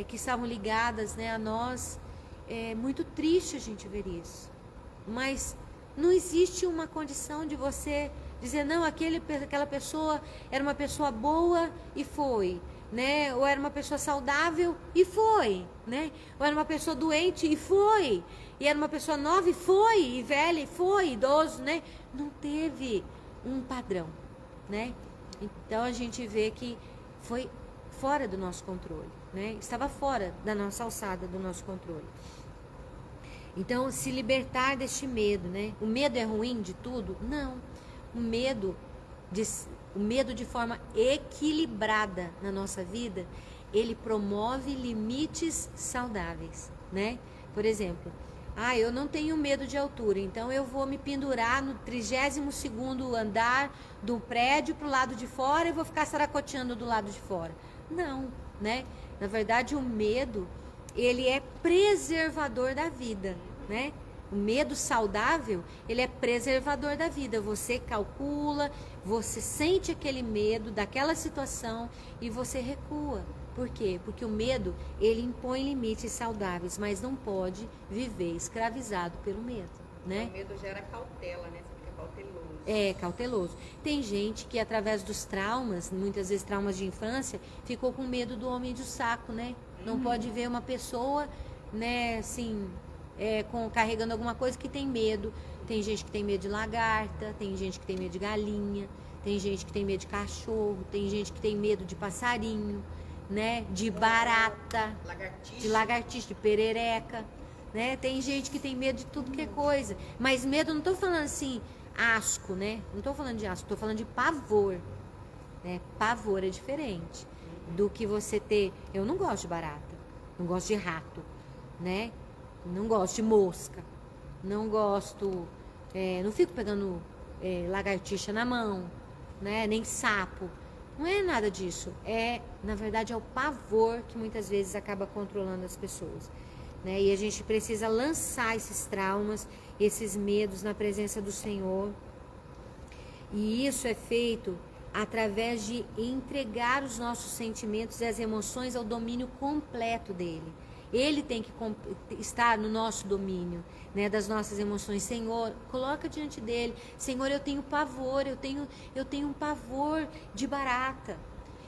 que estavam ligadas, né, a nós, é muito triste a gente ver isso. Mas não existe uma condição de você dizer, não, aquela pessoa era uma pessoa boa e foi, né? Ou era uma pessoa saudável e foi, né? Ou era uma pessoa doente e foi. E era uma pessoa nova e foi, e velha e foi, idoso, né? Não teve um padrão, né? Então a gente vê que foi fora do nosso controle, né? Estava fora da nossa alçada, do nosso controle. Então, se libertar deste medo, né? O medo é ruim de tudo? Não. O medo de forma equilibrada na nossa vida, ele promove limites saudáveis, né? Por exemplo, eu não tenho medo de altura, então eu vou me pendurar no 32º andar do prédio para o lado de fora e vou ficar saracoteando do lado de fora. Não, né? Na verdade, o medo, ele é preservador da vida, né? O medo saudável, ele é preservador da vida. Você calcula, você sente aquele medo daquela situação e você recua. Por quê? Porque o medo, ele impõe limites saudáveis, mas não pode viver escravizado pelo medo, né? O medo gera cautela, né? Você fica cauteloso. É, cauteloso. Tem gente que, através dos traumas, muitas vezes traumas de infância, ficou com medo do homem de saco, né? Não pode ver uma pessoa, né, assim, carregando alguma coisa que tem medo. Tem gente que tem medo de lagarta, tem gente que tem medo de galinha, tem gente que tem medo de cachorro, tem gente que tem medo de passarinho, né, de barata, de lagartixa, de perereca, né? Tem gente que tem medo de tudo que é coisa. Mas medo, não estou falando assim, asco, né? Não estou falando de asco, estou falando de pavor, né? Pavor é diferente do que você ter. Eu não gosto de barata, não gosto de rato, né? Não gosto de mosca, não gosto, não fico pegando lagartixa na mão, né? Nem sapo. Não é nada disso. Na verdade, é o pavor que muitas vezes acaba controlando as pessoas, né? E a gente precisa lançar esses traumas, esses medos na presença do Senhor. E isso é feito através de entregar os nossos sentimentos e as emoções ao domínio completo dele. Ele tem que estar no nosso domínio, né, das nossas emoções. Senhor, coloca diante dele. Senhor, eu tenho pavor, eu tenho um pavor de barata.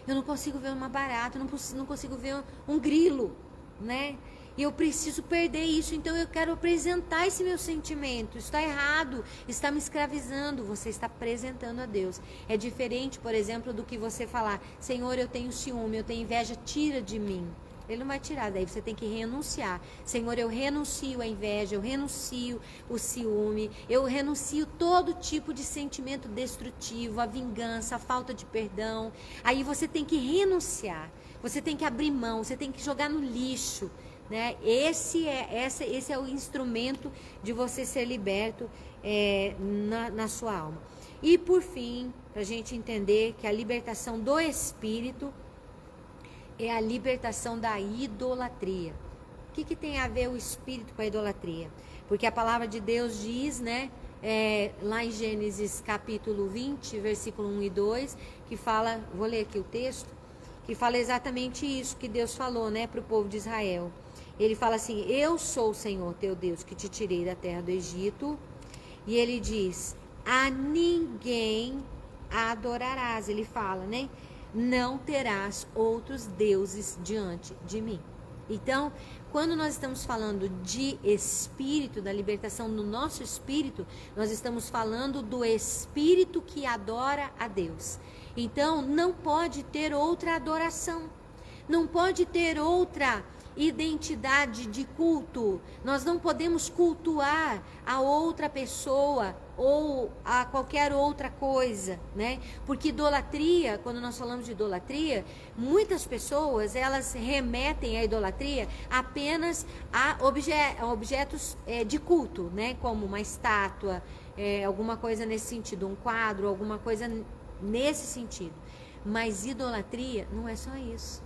Eu não consigo ver uma barata, eu não consigo ver um grilo, né? E eu preciso perder isso, então eu quero apresentar esse meu sentimento. Isso está errado, está me escravizando. Você está apresentando a Deus. É diferente, por exemplo, do que você falar: Senhor, eu tenho ciúme, eu tenho inveja, tira de mim. Ele não vai tirar, daí você tem que renunciar. Senhor, eu renuncio a inveja, eu renuncio o ciúme, eu renuncio todo tipo de sentimento destrutivo, a vingança, a falta de perdão. Aí você tem que renunciar, você tem que abrir mão, você tem que jogar no lixo, né? Esse é o instrumento de você ser liberto na sua alma. E por fim, para a gente entender que a libertação do espírito é a libertação da idolatria. O que tem a ver o espírito com a idolatria? Porque a palavra de Deus diz, né, lá em Gênesis capítulo 20, versículo 1 e 2, que fala, vou ler aqui o texto, que fala exatamente isso que Deus falou, né, para o povo de Israel. Ele fala assim: eu sou o Senhor teu Deus que te tirei da terra do Egito. E ele diz: a ninguém adorarás. Ele fala, né? Não terás outros deuses diante de mim. Então, quando nós estamos falando de espírito, da libertação do nosso espírito, nós estamos falando do espírito que adora a Deus. Então, não pode ter outra adoração, não pode ter outra identidade de culto. Nós não podemos cultuar a outra pessoa ou a qualquer outra coisa, né? Porque idolatria, quando nós falamos de idolatria, muitas pessoas, elas remetem a idolatria apenas a objetos de culto, né? Como uma estátua, alguma coisa nesse sentido, um quadro, alguma coisa nesse sentido. Mas idolatria não é só isso.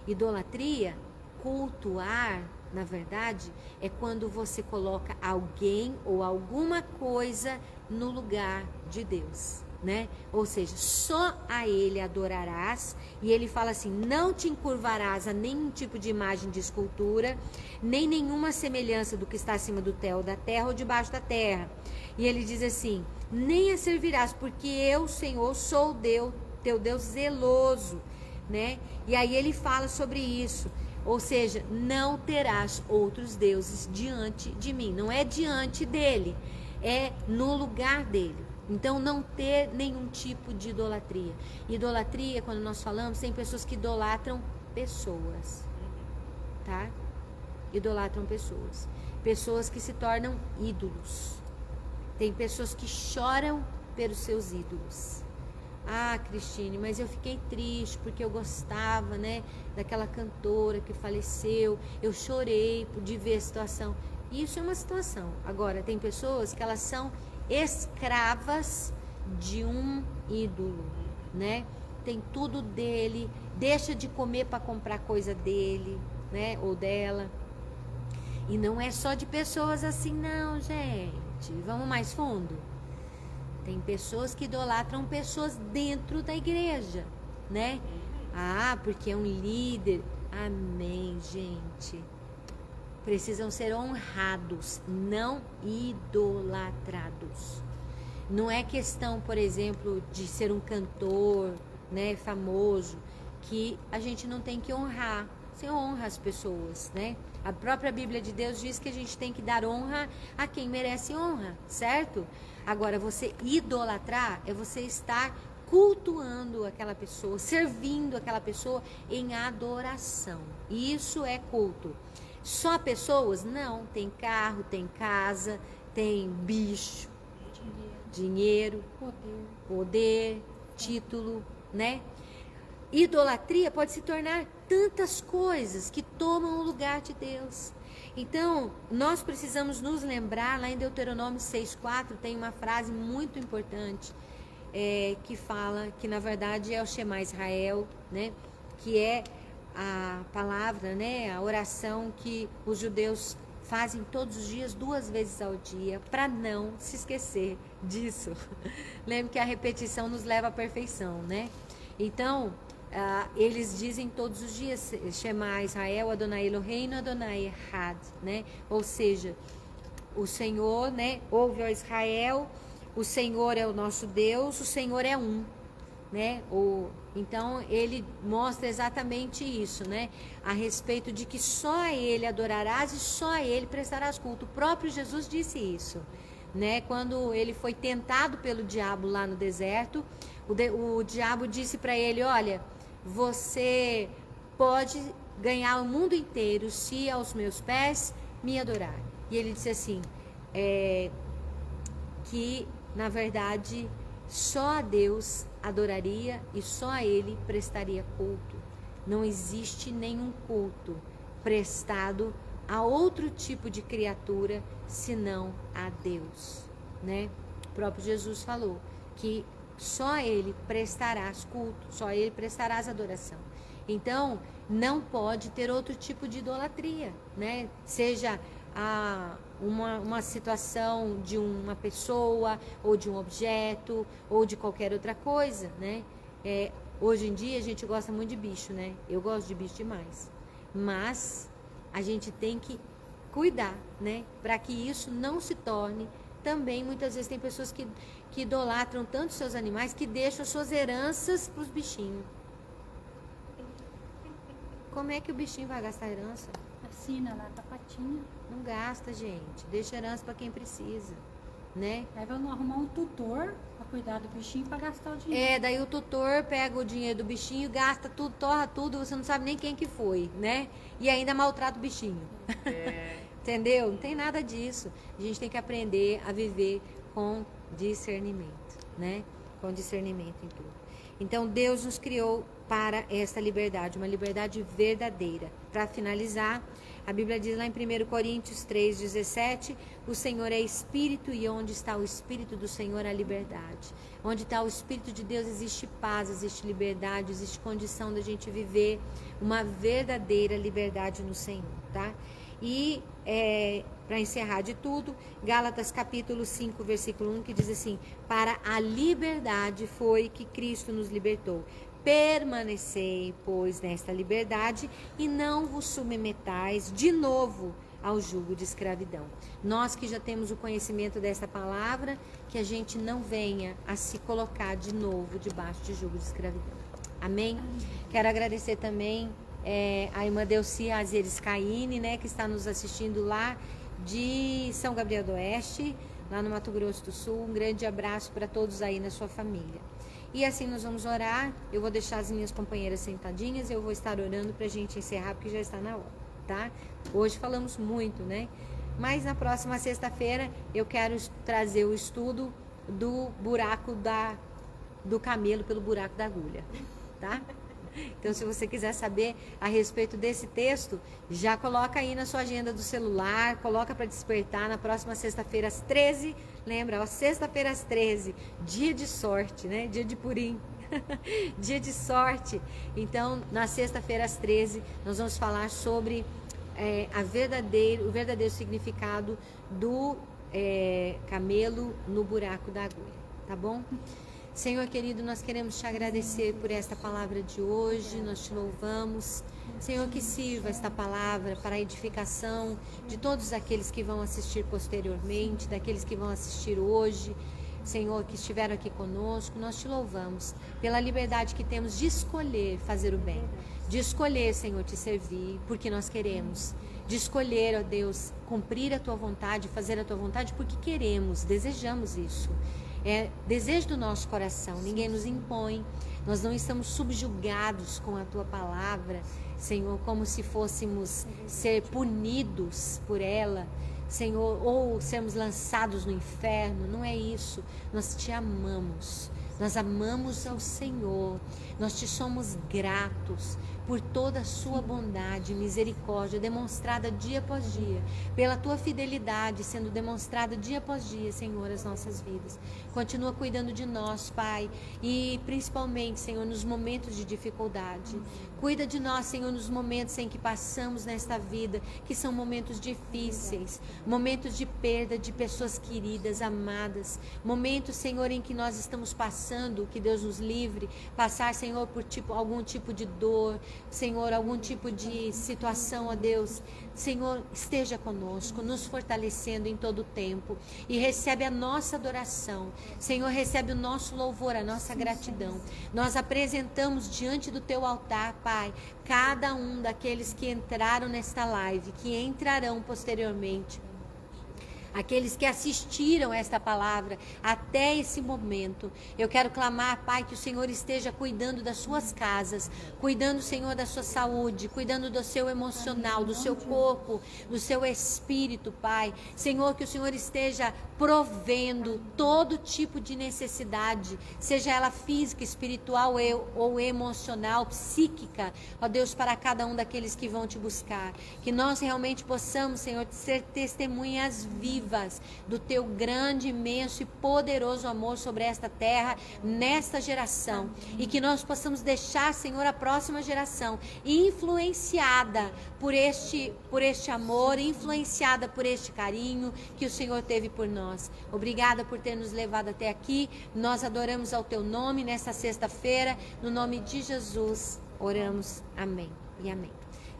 Idolatria, cultuar, na verdade, é quando você coloca alguém ou alguma coisa no lugar de Deus, né? Ou seja, só a Ele adorarás. E ele fala assim: não te encurvarás a nenhum tipo de imagem de escultura, nem nenhuma semelhança do que está acima do céu, da terra ou debaixo da terra. E ele diz assim: nem a servirás, porque eu, Senhor, sou teu Deus zeloso, né? E aí ele fala sobre isso. Ou seja, não terás outros deuses diante de mim. Não é diante dele, é no lugar dele. Então, não ter nenhum tipo de idolatria. Idolatria, quando nós falamos, tem pessoas que idolatram pessoas, tá? Idolatram pessoas. Pessoas que se tornam ídolos. Tem pessoas que choram pelos seus ídolos. Ah, Cristine, mas eu fiquei triste porque eu gostava, né, daquela cantora que faleceu. Eu chorei de ver a situação. Isso é uma situação. Agora, tem pessoas que elas são escravas de um ídolo, né? Tem tudo dele, deixa de comer para comprar coisa dele, né, ou dela. E não é só de pessoas assim não, gente. Vamos mais fundo? Tem pessoas que idolatram pessoas dentro da igreja, né? Ah, porque é um líder. Amém, gente. Precisam ser honrados, não idolatrados. Não é questão, por exemplo, de ser um cantor, né, famoso, que a gente não tem que honrar. Você honra as pessoas, né? A própria Bíblia de Deus diz que a gente tem que dar honra a quem merece honra, certo? Agora, você idolatrar é você estar cultuando aquela pessoa, servindo aquela pessoa em adoração. Isso é culto. Só pessoas? Não. Tem carro, tem casa, tem bicho, dinheiro, poder, título, né? Idolatria pode se tornar tantas coisas que tomam o lugar de Deus. Então, nós precisamos nos lembrar, lá em Deuteronômio 6,4 tem uma frase muito importante, que fala que na verdade é o Shema Israel, né? Que é a palavra, né? A oração que os judeus fazem todos os dias, 2 vezes ao dia, para não se esquecer disso. Lembre que a repetição nos leva à perfeição, né? Então, eles dizem todos os dias, Shema Israel, Adonai Eloheinu, Adonai Echad, né? Ou seja, o Senhor, né? Ouve, ó Israel, o Senhor é o nosso Deus, o Senhor é um, né? Então, ele mostra exatamente isso, né? A respeito de que só a ele adorarás e só a ele prestarás culto. O próprio Jesus disse isso, né? Quando ele foi tentado pelo diabo lá no deserto, o diabo disse para ele, olha, você pode ganhar o mundo inteiro se aos meus pés me adorar. E ele disse assim, que na verdade só a Deus adoraria e só a ele prestaria culto. Não existe nenhum culto prestado a outro tipo de criatura senão a Deus, né? O próprio Jesus falou que só a ele prestarás culto, só a ele prestarás adoração. Então, não pode ter outro tipo de idolatria, né? Seja uma situação de uma pessoa, ou de um objeto, ou de qualquer outra coisa, né? Hoje em dia a gente gosta muito de bicho, né? Eu gosto de bicho demais. Mas a gente tem que cuidar, né? Para que isso não se torne também, muitas vezes tem pessoas que idolatram tanto seus animais que deixam as suas heranças para os bichinhos. Como é que o bichinho vai gastar herança? Assina lá com a patinha. Não gasta, gente. Deixa herança para quem precisa, né? Aí vamos arrumar um tutor para cuidar do bichinho para gastar o dinheiro. Daí o tutor pega o dinheiro do bichinho, gasta tudo, torra tudo, você não sabe nem quem que foi, né? E ainda maltrata o bichinho. Entendeu? Não tem nada disso. A gente tem que aprender a viver com discernimento, né? Com discernimento em tudo. Então, Deus nos criou para esta liberdade, uma liberdade verdadeira. Para finalizar, a Bíblia diz lá em 1 Coríntios 3,17, o Senhor é Espírito e onde está o Espírito do Senhor há liberdade. Onde está o Espírito de Deus existe paz, existe liberdade, existe condição da gente viver uma verdadeira liberdade no Senhor, tá? E para encerrar de tudo, Gálatas capítulo 5, versículo 1, que diz assim, para a liberdade foi que Cristo nos libertou. Permanecei, pois, nesta liberdade e não vos submetais de novo ao jugo de escravidão. Nós que já temos o conhecimento dessa palavra, que a gente não venha a se colocar de novo debaixo de jugo de escravidão. Amém? Quero agradecer também a irmã Delci Azeres Caine, né, que está nos assistindo lá de São Gabriel do Oeste, lá no Mato Grosso do Sul. Um grande abraço para todos aí na sua família. E assim nós vamos orar. Eu vou deixar as minhas companheiras sentadinhas, eu vou estar orando para a gente encerrar, porque já está na hora, tá? Hoje falamos muito, né? Mas na próxima sexta-feira eu quero trazer o estudo do buraco do camelo pelo buraco da agulha, tá? Então, se você quiser saber a respeito desse texto, já coloca aí na sua agenda do celular, coloca para despertar na próxima sexta-feira às 13. Lembra, ó, sexta-feira às 13, dia de sorte, né? Dia de Purim. Dia de sorte. Então, na sexta-feira às 13, nós vamos falar sobre o verdadeiro significado do camelo no buraco da agulha, tá bom? Senhor querido, nós queremos te agradecer por esta palavra de hoje, nós te louvamos. Senhor, que sirva esta palavra para a edificação de todos aqueles que vão assistir posteriormente, daqueles que vão assistir hoje. Senhor, que estiveram aqui conosco, nós te louvamos pela liberdade que temos de escolher fazer o bem, de escolher, Senhor, te servir, porque nós queremos, de escolher, ó Deus, cumprir a tua vontade, fazer a tua vontade, porque queremos, desejamos isso. É desejo do nosso coração, ninguém nos impõe, nós não estamos subjugados com a tua palavra, Senhor, como se fôssemos ser punidos por ela, Senhor, ou sermos lançados no inferno. Não é isso, nós te amamos, nós amamos ao Senhor, nós te somos gratos por toda a sua bondade e misericórdia demonstrada dia após dia, pela tua fidelidade sendo demonstrada dia após dia, Senhor, as nossas vidas. Continua cuidando de nós, Pai, e principalmente, Senhor, nos momentos de dificuldade. Cuida de nós, Senhor, nos momentos em que passamos nesta vida, que são momentos difíceis, momentos de perda de pessoas queridas, amadas, momentos, Senhor, em que nós estamos passando, que Deus nos livre, passar, Senhor, por algum tipo de dor, Senhor, algum tipo de situação, ó Deus. Senhor, esteja conosco, nos fortalecendo em todo o tempo, e recebe a nossa adoração. Senhor, recebe o nosso louvor, a nossa gratidão. Nós apresentamos diante do teu altar, Pai, cada um daqueles que entraram nesta live, que entrarão posteriormente, aqueles que assistiram esta palavra até esse momento. Eu quero clamar, Pai, que o Senhor esteja cuidando das suas casas, cuidando, Senhor, da sua saúde, cuidando do seu emocional, do seu corpo, do seu espírito, Pai. Senhor, que o Senhor esteja provendo todo tipo de necessidade, seja ela física, espiritual ou emocional, psíquica, ó Deus, para cada um daqueles que vão te buscar. Que nós realmente possamos, Senhor, ser testemunhas vivas do teu grande, imenso e poderoso amor sobre esta terra, nesta geração, e que nós possamos deixar, Senhor, a próxima geração influenciada por este amor, influenciada por este carinho que o Senhor teve por nós. Obrigada por ter nos levado até aqui. Nós adoramos ao teu nome nesta sexta-feira, no nome de Jesus oramos, amém e amém.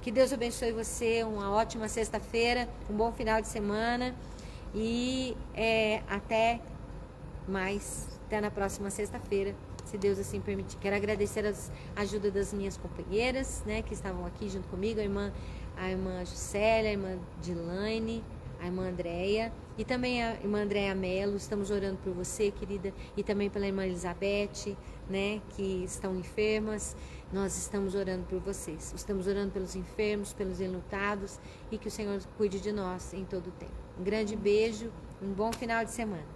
Que Deus abençoe você, uma ótima sexta-feira, um bom final de semana. E até na próxima sexta-feira, se Deus assim permitir. Quero agradecer a ajuda das minhas companheiras, né, que estavam aqui junto comigo, a irmã Juscelia, a irmã Dilane, a irmã Andréia e também a irmã Andréia Melo. Estamos orando por você, querida, e também pela irmã Elizabeth, né, que estão enfermas. Nós estamos orando por vocês. Estamos orando pelos enfermos, pelos enlutados, e que o Senhor cuide de nós em todo o tempo. Um grande beijo, um bom final de semana.